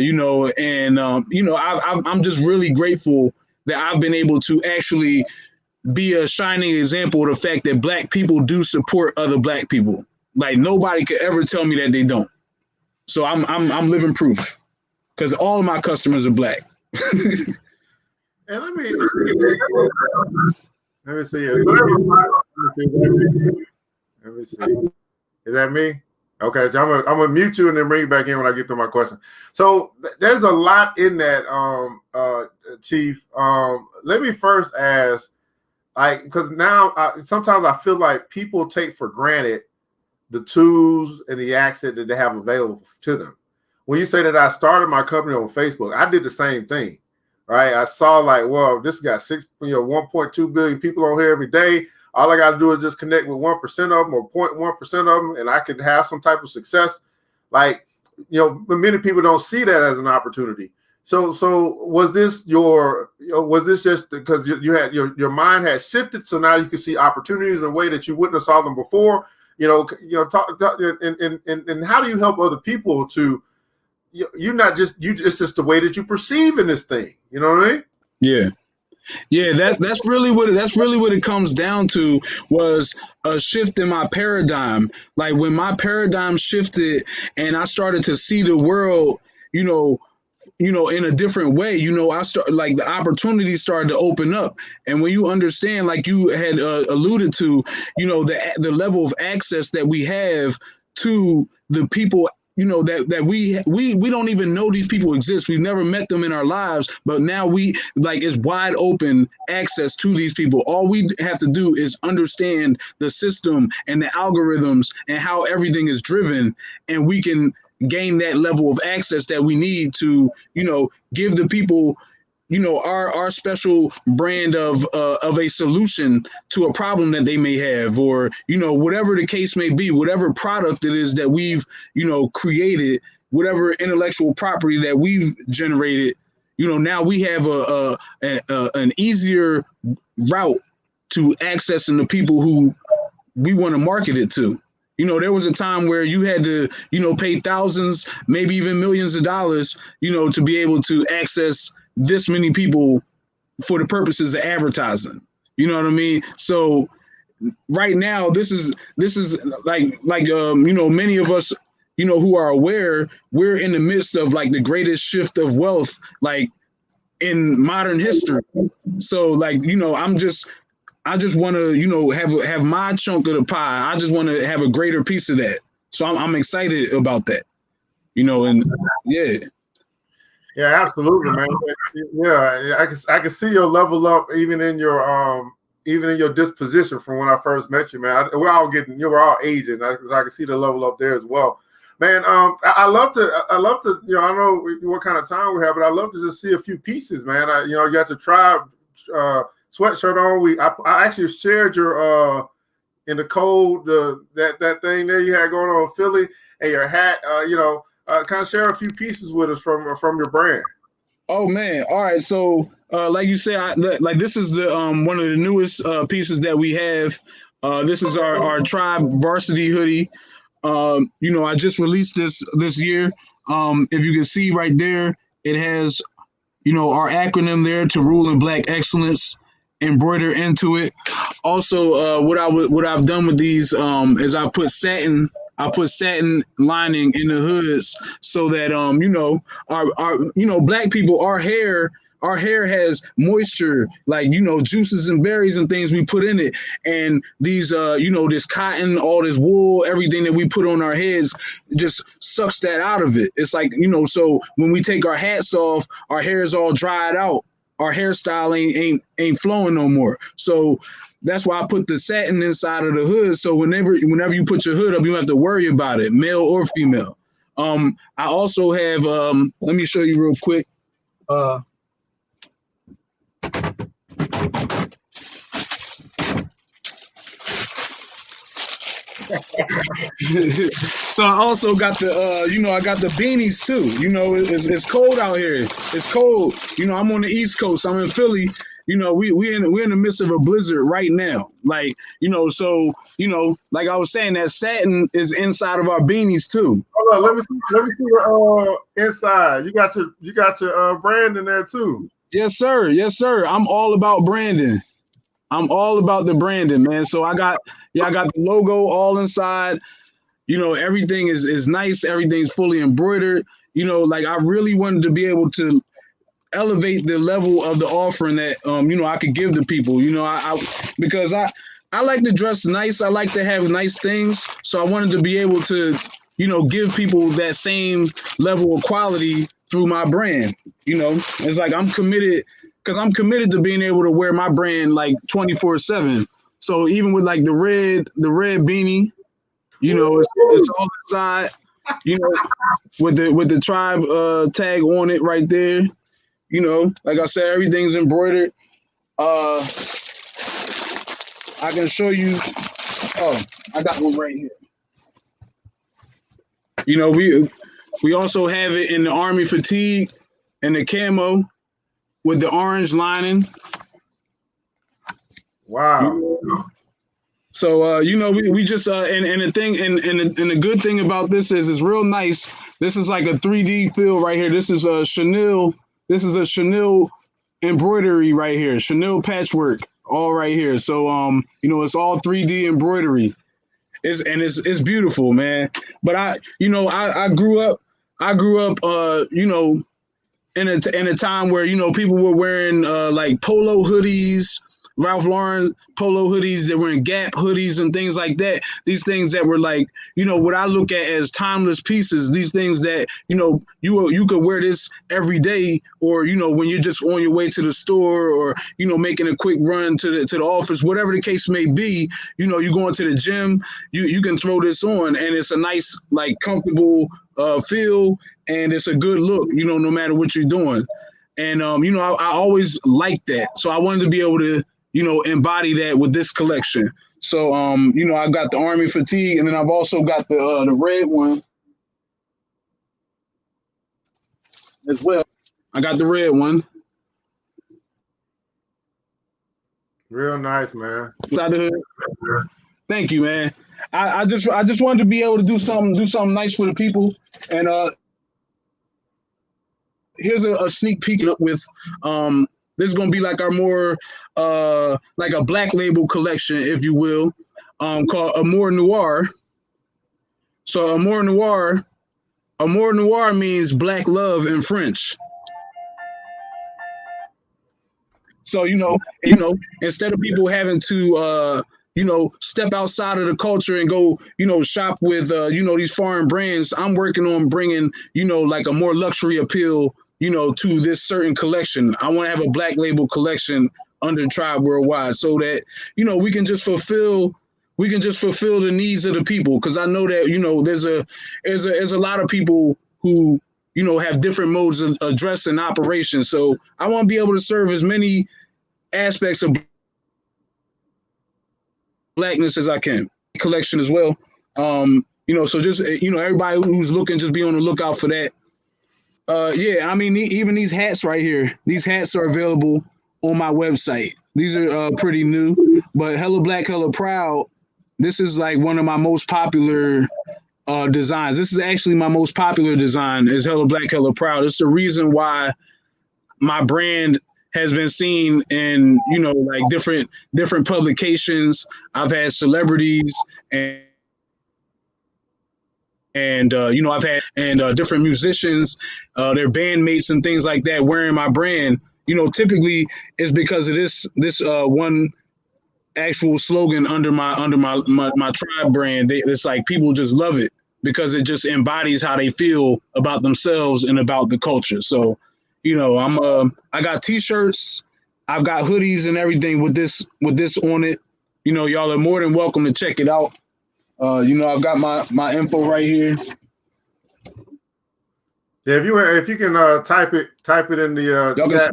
just really grateful that I've been able to actually be a shining example of the fact that Black people do support other Black people. Like nobody could ever tell me that they don't. So I'm living proof because all of my customers are Black. And let me see. Let me see. Is that me? Okay, so I'm gonna mute you and then bring you back in when I get to my question. So there's a lot in that, Chief. Let me first ask, because now sometimes I feel like people take for granted the tools and the access that they have available to them. When you say that I started my company on Facebook, I did the same thing. Right, I saw this got 1.2 billion people on here every day. All I got to do is just connect with 1% of them or 0.1% of them, and I could have some type of success. But many people don't see that as an opportunity. So was this just because you had your mind had shifted, so now you can see opportunities in a way that you wouldn't have saw them before? Talk and how do you help other people to? It's just the way that you perceive in this thing. You know what I mean? Yeah. That's really what it comes down to, was a shift in my paradigm. Like when my paradigm shifted and I started to see the world, in a different way, I start the opportunities started to open up. And when you understand, like you had alluded to, the level of access that we have to the people, that we don't even know these people exist. We've never met them in our lives, but now it's wide open access to these people. All we have to do is understand the system and the algorithms and how everything is driven, and we can gain that level of access that we need to, give the people, our special brand of a solution to a problem that they may have, or, whatever the case may be, whatever product it is that we've, created, whatever intellectual property that we've generated, now we have an easier route to accessing the people who we want to market it to. There was a time where you had to, pay thousands, maybe even millions of dollars, to be able to access this many people for the purposes of advertising. You know what I mean? So right now, this is like many of us, who are aware, we're in the midst of like the greatest shift of wealth, like in modern history. So like, I just want to, have my chunk of the pie. I just want to have a greater piece of that. So I'm excited about that, and yeah. Yeah, absolutely, man. Yeah, I can see your level up even in your disposition from when I first met you, man. We're all aging. I can see the level up there as well, man. I love to, I don't know what kind of time we have, but I love to just see a few pieces, man. You got your tribe sweatshirt on. I actually shared your in the cold that thing there you had going on in Philly, and your hat. Kind of share a few pieces with us from your brand. Oh man! All right, so like you said, this is the one of the newest pieces that we have. This is our tribe varsity hoodie. I just released this year. If you can see right there, it has our acronym there, to rule in Black excellence, embroidered into it. Also, what I've done with these is I put satin lining in the hoods, so that our Black people, our hair has moisture, like juices and berries and things we put in it, and these this cotton, all this wool, everything that we put on our heads just sucks that out of it. It's like, so when we take our hats off, our hair is all dried out, our hairstyle ain't flowing no more. So that's why I put the satin inside of the hood. So whenever you put your hood up, you don't have to worry about it, male or female. I also have, let me show you real quick. So I also got the, I got the beanies too. It's cold out here. It's cold. I'm on the East Coast. I'm in Philly. We're in the midst of a blizzard right now. Like, so, like I was saying, that satin is inside of our beanies too. Hold on, let me see your inside. You got your brand in there too. Yes, sir. Yes, sir. I'm all about branding. I'm all about the branding, man. So I got the logo all inside. Everything is nice. Everything's fully embroidered. Like I really wanted to be able to elevate the level of the offering that I could give to people. Because I like to dress nice. I like to have nice things. So I wanted to be able to, give people that same level of quality through my brand. It's like I'm committed to being able to wear my brand like 24/7. So even with like the red beanie, it's all inside, with the tribe tag on it right there. Like I said, everything's embroidered. I can show you. Oh, I got one right here. We also have it in the army fatigue and the camo with the orange lining. Wow. So we just and the thing and the good thing about this is it's real nice. This is like a 3D feel right here. This is a Chanel. This is a Chanel embroidery right here. Chanel patchwork all right here. So it's all 3D embroidery. It's beautiful, man. But I grew up in a time where people were wearing like polo hoodies, Ralph Lauren polo hoodies, they were in Gap hoodies and things like that. These things that were like, what I look at as timeless pieces, these things that, you could wear this every day, or, when you're just on your way to the store, or, making a quick run to the office, whatever the case may be, you're going to the gym, you can throw this on, and it's a nice, like, comfortable feel, and it's a good look, no matter what you're doing. And, I always liked that. So I wanted to be able to, embody that with this collection. So, I've got the army fatigue, and then I've also got the red one as well. I got the red one. Real nice, man. Thank you, man. I just wanted to be able to do something nice for the people. And here's a sneak peek with this is gonna be like our more like a black label collection, if you will, called Amour Noir. So amour noir means black love in French. So instead of people having to step outside of the culture and go shop with these foreign brands, I'm working on bringing like a more luxury appeal to this certain collection. I want to have a black label collection under Tribe Worldwide, so that we can just fulfill the needs of the people, because I know that there's a lot of people who have different modes of addressing operations. So I want to be able to serve as many aspects of blackness as I can. Collection as well. So just everybody who's looking, just be on the lookout for that. Yeah, I mean, even these hats right here, these hats are available on my website. These are pretty new, but Hella Black, Hella Proud, this is like one of my most popular designs. This is actually my most popular design, is Hella Black, Hella Proud. It's the reason why my brand has been seen in like different publications. I've had celebrities and I've had different musicians, their bandmates and things like that wearing my brand. Typically it's because of this one actual slogan under my tribe brand. It's like people just love it because it just embodies how they feel about themselves and about the culture. So I got t-shirts, I've got hoodies and everything with this on it. Y'all are more than welcome to check it out. I've got my info right here. Yeah, if you can type it in the chat.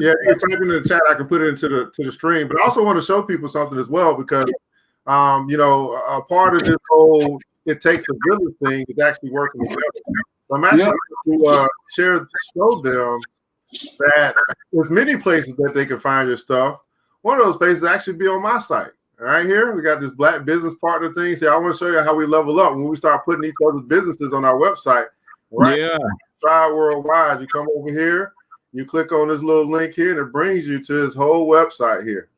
Yeah, if you type it in the chat, I can put it into the stream. But I also want to show people something as well, because a part of this whole "it takes a village" thing is actually working together. So I'm actually going to show them that there's many places that they can find your stuff. One of those places actually be on my site. Right here, we got this Black business partner thing. So I want to show you how we level up when we start putting each other's businesses on our website. Right? Yeah. Tribe Worldwide. You come over here, you click on this little link here, and it brings you to this whole website here.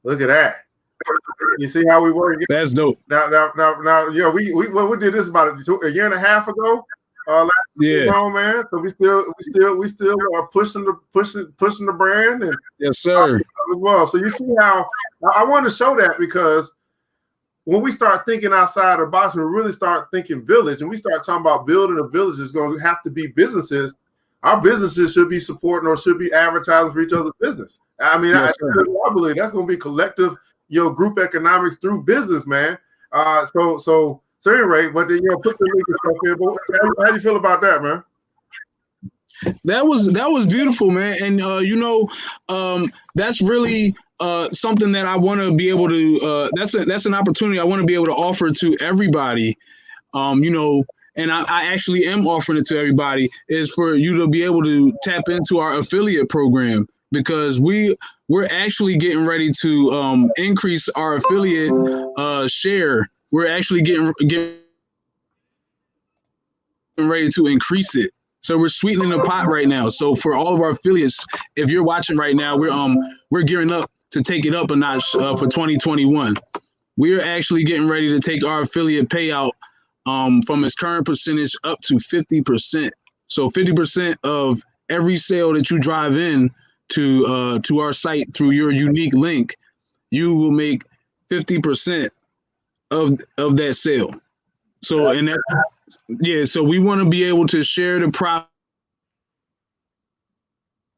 Look at that. You see how we work? That's dope. Now, we did this about a year and a half ago. Man. So we still are pushing the brand, and yes, sir. As well. So you see how I want to show that, because when we start thinking outside the box, we really start thinking village, and we start talking about building a village is going to have to be businesses. Our businesses should be supporting or should be advertising for each other's business. I mean, I believe that's going to be collective, group economics through business, man. So Searight, but put the link and stuff here. But how do you feel about that, man? That was beautiful, man. And that's really something that I want to be able to. That's an opportunity I want to be able to offer to everybody. And I actually am offering it to everybody, is for you to be able to tap into our affiliate program, because we're actually getting ready to increase our affiliate share. We're actually getting ready to increase it. So we're sweetening the pot right now. So for all of our affiliates, if you're watching right now, we're gearing up to take it up a notch for 2021. We're actually getting ready to take our affiliate payout from its current percentage up to 50%. So 50% of every sale that you drive in to our site through your unique link, you will make 50% of that sale. So and that, so we want to be able to share the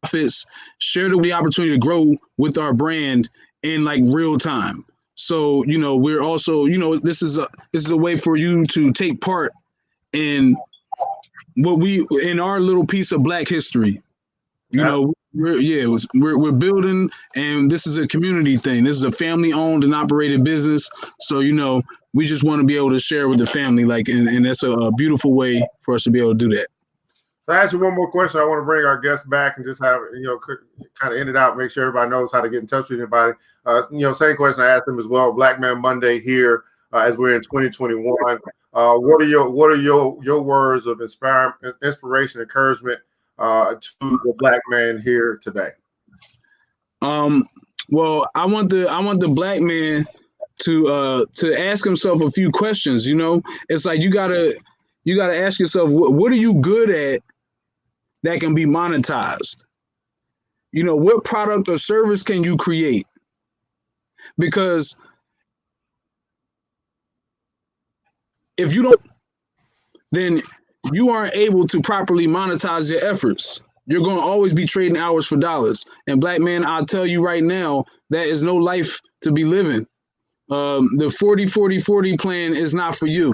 profits, share the opportunity to grow with our brand in like real time. So we're also this is a way for you to take part in in our little piece of Black history. We're building, and this is a community thing. This is a family-owned and operated business. So we just want to be able to share with the family, and that's a beautiful way for us to be able to do that. So I ask you one more question. I want to bring our guests back and just have kind of end it out. Make sure everybody knows how to get in touch with anybody. Same question I asked them as well. Black Man Monday here as we're in 2021. What are your words of inspiration, encouragement to the Black man here today? Well, I want the Black man to ask himself a few questions. You know, it's like you gotta ask yourself, what are you good at that can be monetized? You know, what product or service can you create? Because if you don't, then you aren't able to properly monetize your efforts. You're going to always be trading hours for dollars. And black man, I'll tell you right now, that is no life to be living. The 40-40-40 plan is not for you.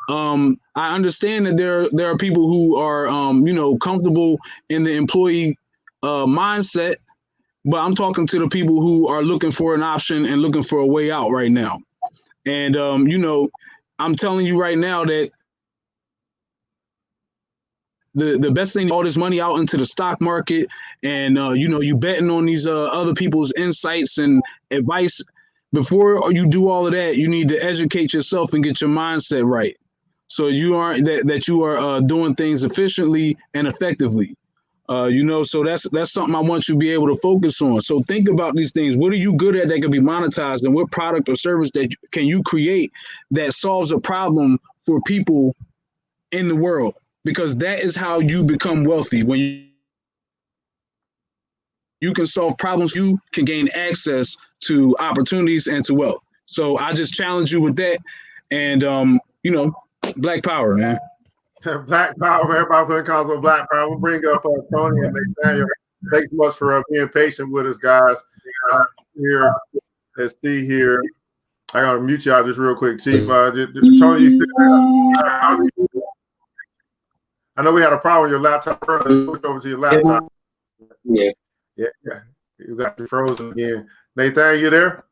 I understand that there are people who are, you know, comfortable in the employee mindset, but I'm talking to the people who are looking for an option and looking for a way out right now. And, you know, I'm telling you right now that the best thing, all this money out into the stock market and, you know, you betting on these other people's insights and advice. Before you do all of that, you need to educate yourself and get your mindset right. So you aren't that you are doing things efficiently and effectively. You know, so that's something I want you to be able to focus on. So think about these things. What are you good at that can be monetized, and what product or service that can you create that solves a problem for people in the world? Because that is how you become wealthy. When you can solve problems, you can gain access to opportunities and to wealth. So I just challenge you with that. And, you know, Black Power, man. Black Power, everybody putting calls on Black Power. We'll bring up Tony and Nathaniel. Thanks so much for being patient with us, guys. Here, let's see here. I gotta mute y'all just real quick, Chief. Tony, you still there? I know we had a problem with your laptop earlier. Switch over to your laptop. Yeah. You got you frozen again. Nathan, you there?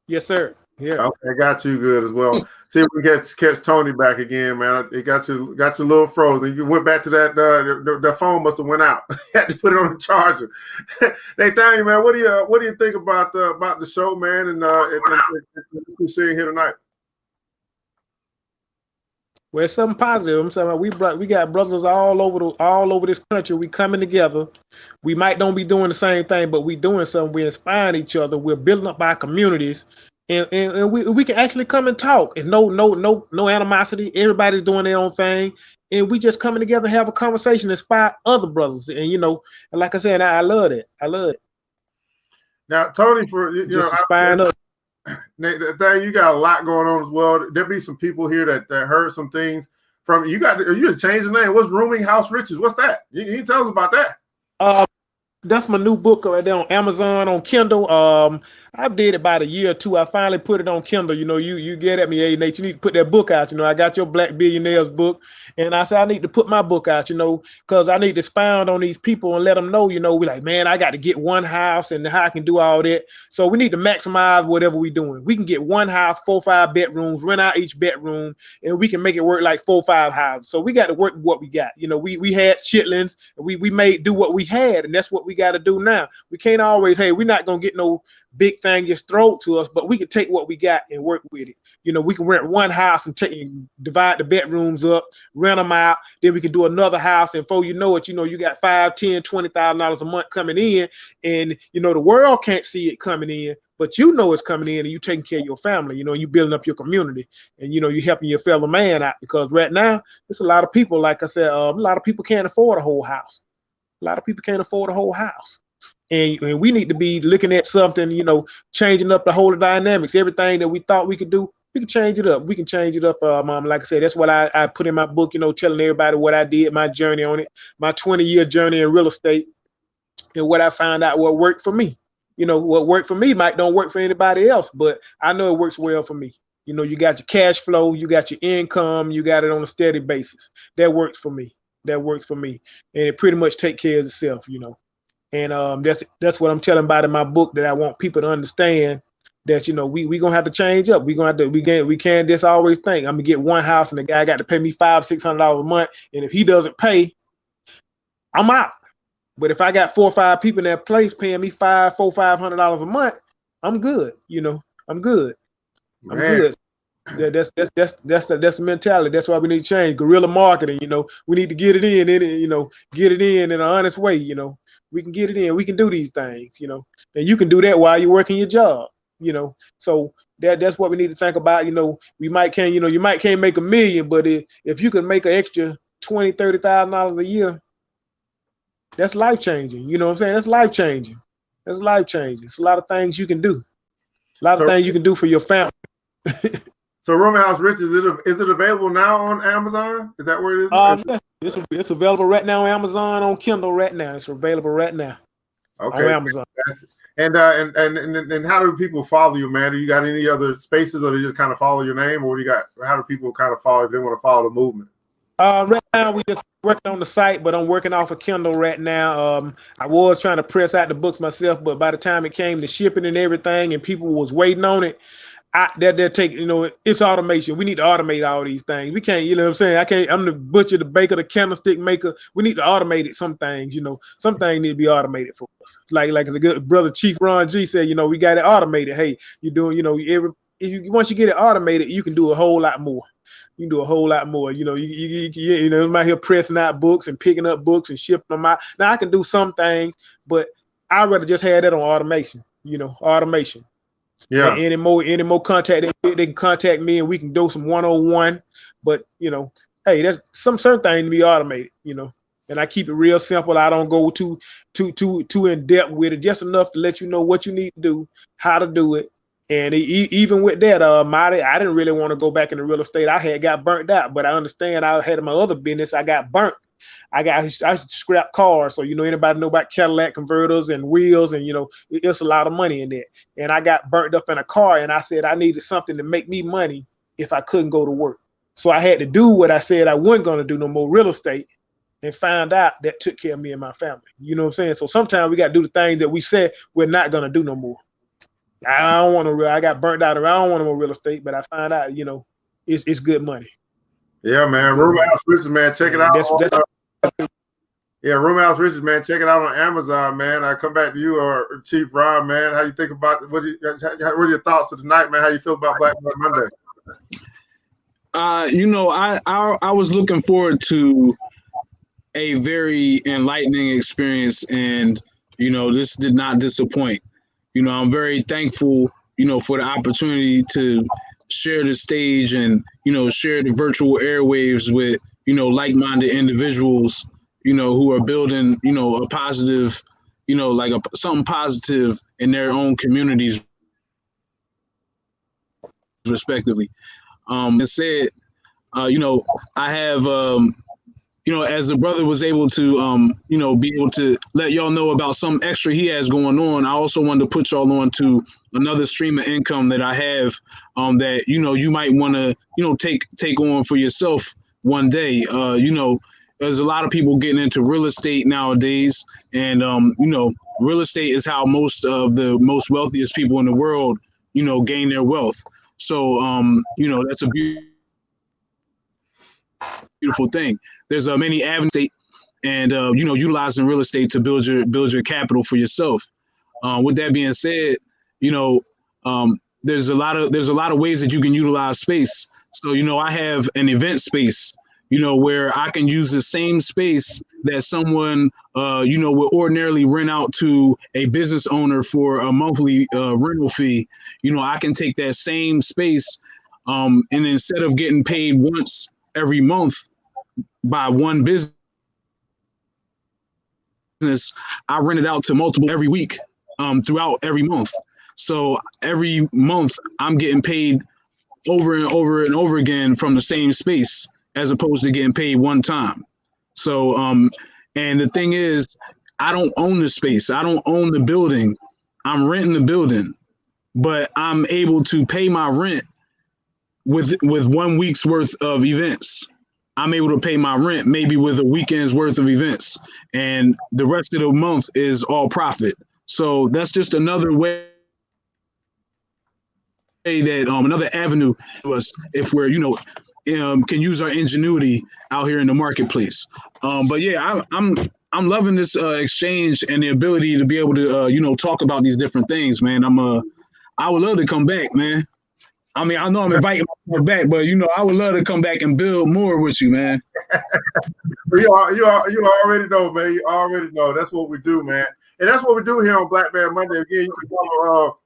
Yes, sir. Yeah. Okay, got you good as well. See if we can catch Tony back again, man. It got you a little frozen. You went back to that. The phone must have went out. Had to put it on the charger. Nathan, man, what do you think about the show, man, and what you're seeing here tonight? Well, it's something positive. I'm saying we got brothers all over this country. We coming together. We might don't be doing the same thing, but we doing something. We're inspiring each other. We're building up our communities, and we can actually come and talk. And no animosity. Everybody's doing their own thing, and we just coming together, have a conversation, inspire other brothers. And you know, and like I said, I love it. I love it. Now, Tony, for you just know, inspiring us. Nathan, you got a lot going on as well. There'll be some people here that heard some things from you. You changed the name. What's Rooming House Riches? What's that? You tell us about that. That's my new book right there on Amazon on Kindle. I did it about a year or two. I finally put it on Kindle. You know, you get at me, hey Nate, you need to put that book out. You know, I got your Black Billionaires book, and I said I need to put my book out. You know, because I need to expound on these people and let them know. You know, we like, man, I got to get one house and how I can do all that. So we need to maximize whatever we're doing. We can get one house, 4 or 5 bedrooms, rent out each bedroom, and we can make it work like 4 or 5 houses. So we got to work with what we got. You know, we had chitlins, and we made do what we had, and that's what we got to do now. We can't always, hey, we're not gonna get no big thing just thrown to us, but we can take what we got and work with it. You know, we can rent one house and divide the bedrooms up, rent them out. Then we can do another house, and before you know it, you know, you got $5,000, $10,000, $20,000 a month coming in, and you know the world can't see it coming in, but you know it's coming in, and you taking care of your family. You know, you building up your community, and you know you helping your fellow man out, because right now there's a lot of people, like I said, a lot of people can't afford a whole house. A lot of people can't afford a whole house. And we need to be looking at something, you know, changing up the whole dynamics. Everything that we thought we could do, we can change it up. We can change it up. Like I said, that's what I put in my book, you know, telling everybody what I did, my journey on it, my 20-year journey in real estate, and what I found out what worked for me. You know, what worked for me might don't work for anybody else, but I know it works well for me. You know, you got your cash flow, you got your income, you got it on a steady basis. That works for me. That works for me. And it pretty much take care of itself, you know. And that's what I'm telling about in my book, that I want people to understand that, you know, we gonna have to change up. We can't just always think I'm gonna get one house and the guy got to pay me $500-$600 a month, and if he doesn't pay, I'm out. But if I got 4 or 5 people in that place paying me $500 a month, I'm good. You know, I'm good. I'm good. Yeah, that's the mentality. That's why we need to change. Guerrilla marketing, you know, we need to get it in, you know, get it in an honest way. You know, we can get it in. We can do these things, you know, and you can do that while you're working your job. So that's what we need to think about. We might can't, you might can't make $1 million, but if you can make an extra $20,000-$30,000 a year, that's life changing. You know what I'm saying? That's life changing. That's life changing. It's a lot of things you can do. A lot of things you can do for your family. So Rooming House Rich, is it available now on Amazon? Is that where it is? Yeah, it's available right now on Amazon, on Kindle right now. It's available right now. Okay. On Amazon. And how do people follow you, man? Do you got any other spaces, or do you just kind of follow your name, or how do people kind of follow if they want to follow the movement? Right now we just working on the site, but I'm working off of Kindle right now. I was trying to press out the books myself, but by the time it came to shipping and everything, and people was waiting on it, they're taking, it's automation. We need to automate all these things. We can't, you know what I'm saying? I'm the butcher, the baker, the candlestick maker. We need to automate it. Some things, some things need to be automated for us. Like the good brother Chief Ron G said, we got it automated. Hey, you're doing, once you get it automated, you can do a whole lot more. You can do a whole lot more. I'm out here pressing out books and picking up books and shipping them out. Now I can do some things, but I'd rather just have that on automation. Automation. Yeah. And any more contact, they can contact me and we can do some one-on-one. But hey, there's some certain things to be automated. And I keep it real simple. I don't go too in depth with it. Just enough to let you know what you need to do, how to do it. And even with that, I didn't really want to go back into real estate. I had got burnt out, but I understand I had my other business. I got burnt. I scrap cars. So, anybody know about Cadillac converters and wheels, and, it's a lot of money in that. And I got burnt up in a car, and I said I needed something to make me money if I couldn't go to work. So I had to do what I said I wasn't going to do, no more real estate, and found out that took care of me and my family. You know what I'm saying? So sometimes we got to do the things that we said we're not going to do no more. I don't want to. I got burnt out. I don't want no more real estate, but I found out, it's good money. Yeah, man. Rooming House Riches, man. Check it out. Rooming House Riches, man. Check it out on Amazon, man. I come back to you, or Chief Ron, man. How you think about what are your thoughts of tonight, man? How you feel about Black Monday? I was looking forward to a very enlightening experience, and this did not disappoint. I'm very thankful, for the opportunity to share the stage and, share the virtual airwaves with, like-minded individuals, who are building, a positive, something positive in their own communities, respectively. It said, I have, as the brother was able to, be able to let y'all know about some extra he has going on, I also wanted to put y'all on to another stream of income that I have, that, you might want to, take on for yourself one day. There's a lot of people getting into real estate nowadays, and, real estate is how most of the most wealthiest people in the world, gain their wealth. So, that's a beautiful thing. There's many avenues, and utilizing real estate to build your capital for yourself. With that being said, there's a lot of ways that you can utilize space. So I have an event space, where I can use the same space that someone would ordinarily rent out to a business owner for a monthly rental fee. I can take that same space, and instead of getting paid once every month by one business, I rent it out to multiple every week, throughout every month. So every month I'm getting paid over and over and over again from the same space, as opposed to getting paid one time. So, and the thing is, I don't own the space. I don't own the building. I'm renting the building, but I'm able to pay my rent with 1 week's worth of events. I'm able to pay my rent maybe with a weekend's worth of events, and the rest of the month is all profit. So that's just another way that another avenue to us, if we're can use our ingenuity out here in the marketplace. But yeah, I'm loving this exchange and the ability to be able to talk about these different things, man. I would love to come back, man. I mean, I know I'm inviting myself back, but I would love to come back and build more with you, man. You already know, man. You already know. That's what we do, man. And that's what we do here on Black Man Monday. Again, you can follow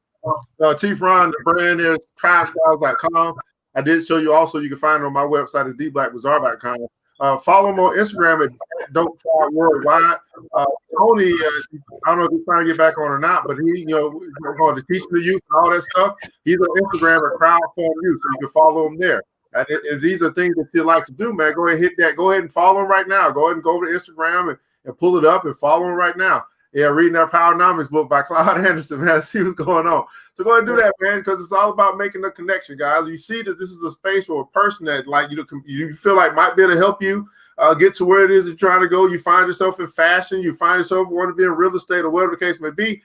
Chief Ron, the brand is tribestyles.com. I did show you also, you can find it on my website at theblackbazaar.com. Follow him on Instagram at Don't Try Worldwide. Tony, I don't know if he's trying to get back on or not, but he, going to teaching the youth and all that stuff. He's on Instagram at Crowdfund Youth, so you can follow him there. And these are things that you like to do, man. Go ahead and hit that. Go ahead and follow him right now. Go ahead and go over to Instagram and pull it up and follow him right now. Yeah, reading that Powernomics book by Cloud Anderson, man. See what's going on. So go ahead and do that, man, because it's all about making a connection, guys. You see that this is a space or a person that, like, you feel like might be able to help you get to where it is you're trying to go. You find yourself in fashion. You find yourself wanting to be in real estate or whatever the case may be.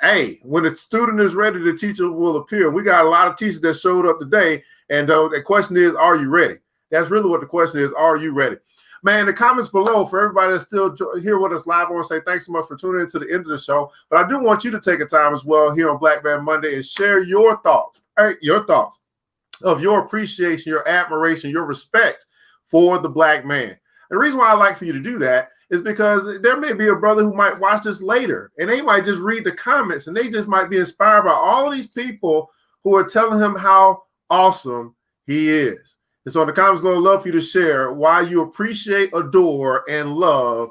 Hey, when a student is ready, the teacher will appear. We got a lot of teachers that showed up today, and the question is, are you ready? That's really what the question is. Are you ready? Man, the comments below for everybody that's still here with us live, I want to say thanks so much for tuning in to the end of the show. But I do want you to take a time as well here on Black Man Monday and share your thoughts, of your appreciation, your admiration, your respect for the Black man. And the reason why I like for you to do that is because there may be a brother who might watch this later, and they might just read the comments, and they just might be inspired by all of these people who are telling him how awesome he is. And so in the comments below, I'd love for you to share why you appreciate, adore, and love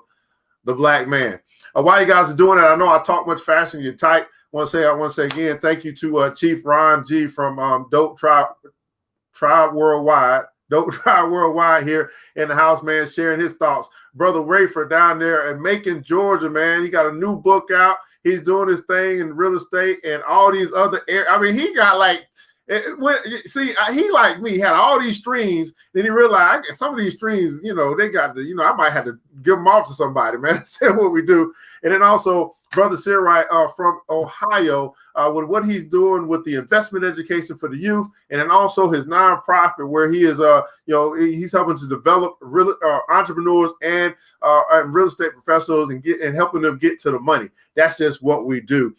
the Black man. While you guys are doing it, I know I talk much faster than you type. I want to say again, thank you to Chief Ron G from Dope Tribe Worldwide. Dope Tribe Worldwide here in the house, man, sharing his thoughts. Brother Rayford down there in Macon, Georgia, man. He got a new book out. He's doing his thing in real estate and all these other areas. I mean, he got like, he like me had all these streams. Then he realized some of these streams, they got the, I might have to give them off to somebody, man. That's what we do. And then also Brother Searight from Ohio with what he's doing with the investment education for the youth, and then also his nonprofit where he is, he's helping to develop entrepreneurs and real estate professionals and helping them get to the money. That's just what we do.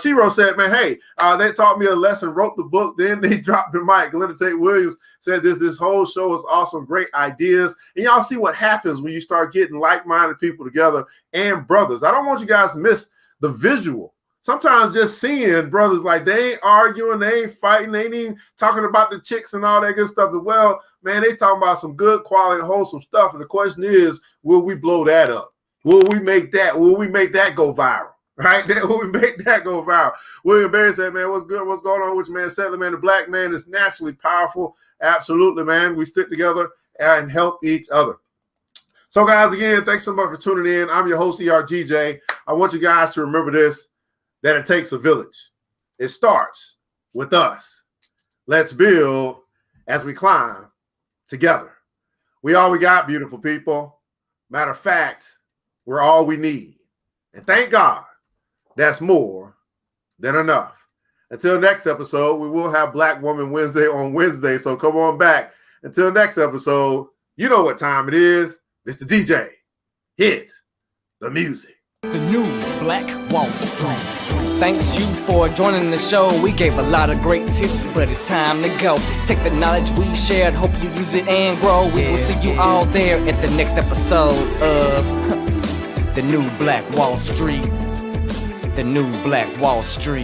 Shiro said, man, hey, they taught me a lesson, wrote the book, then they dropped the mic. Glenda Tate Williams said this whole show is awesome, great ideas. And y'all see what happens when you start getting like-minded people together and brothers. I don't want you guys to miss the visual. Sometimes just seeing brothers, like, they ain't arguing, they ain't fighting, they ain't even talking about the chicks and all that good stuff as well. Man, they talking about some good quality, wholesome stuff. And the question is, will we blow that up? Will we make that go viral? Right? Will we make that go viral? William Berry said, man, what's good? What's going on with you, man? Settler, man, the Black man is naturally powerful. Absolutely, man. We stick together and help each other. So, guys, again, thanks so much for tuning in. I'm your host, ERGJ. I want you guys to remember this, that it takes a village. It starts with us. Let's build as we climb together. We all we got, beautiful people. Matter of fact, we're all we need. And thank God, that's more than enough. Until next episode, we will have Black Woman Wednesday on Wednesday, so come on back. Until next episode, you know what time it is. Mr. DJ, hit the music. The new Black Wall Street. Thanks you for joining the show. We gave a lot of great tips, but it's time to go. Take the knowledge we shared, hope you use it and grow. We will see you all there at the next episode of The New Black Wall Street. The New Black Wall Street.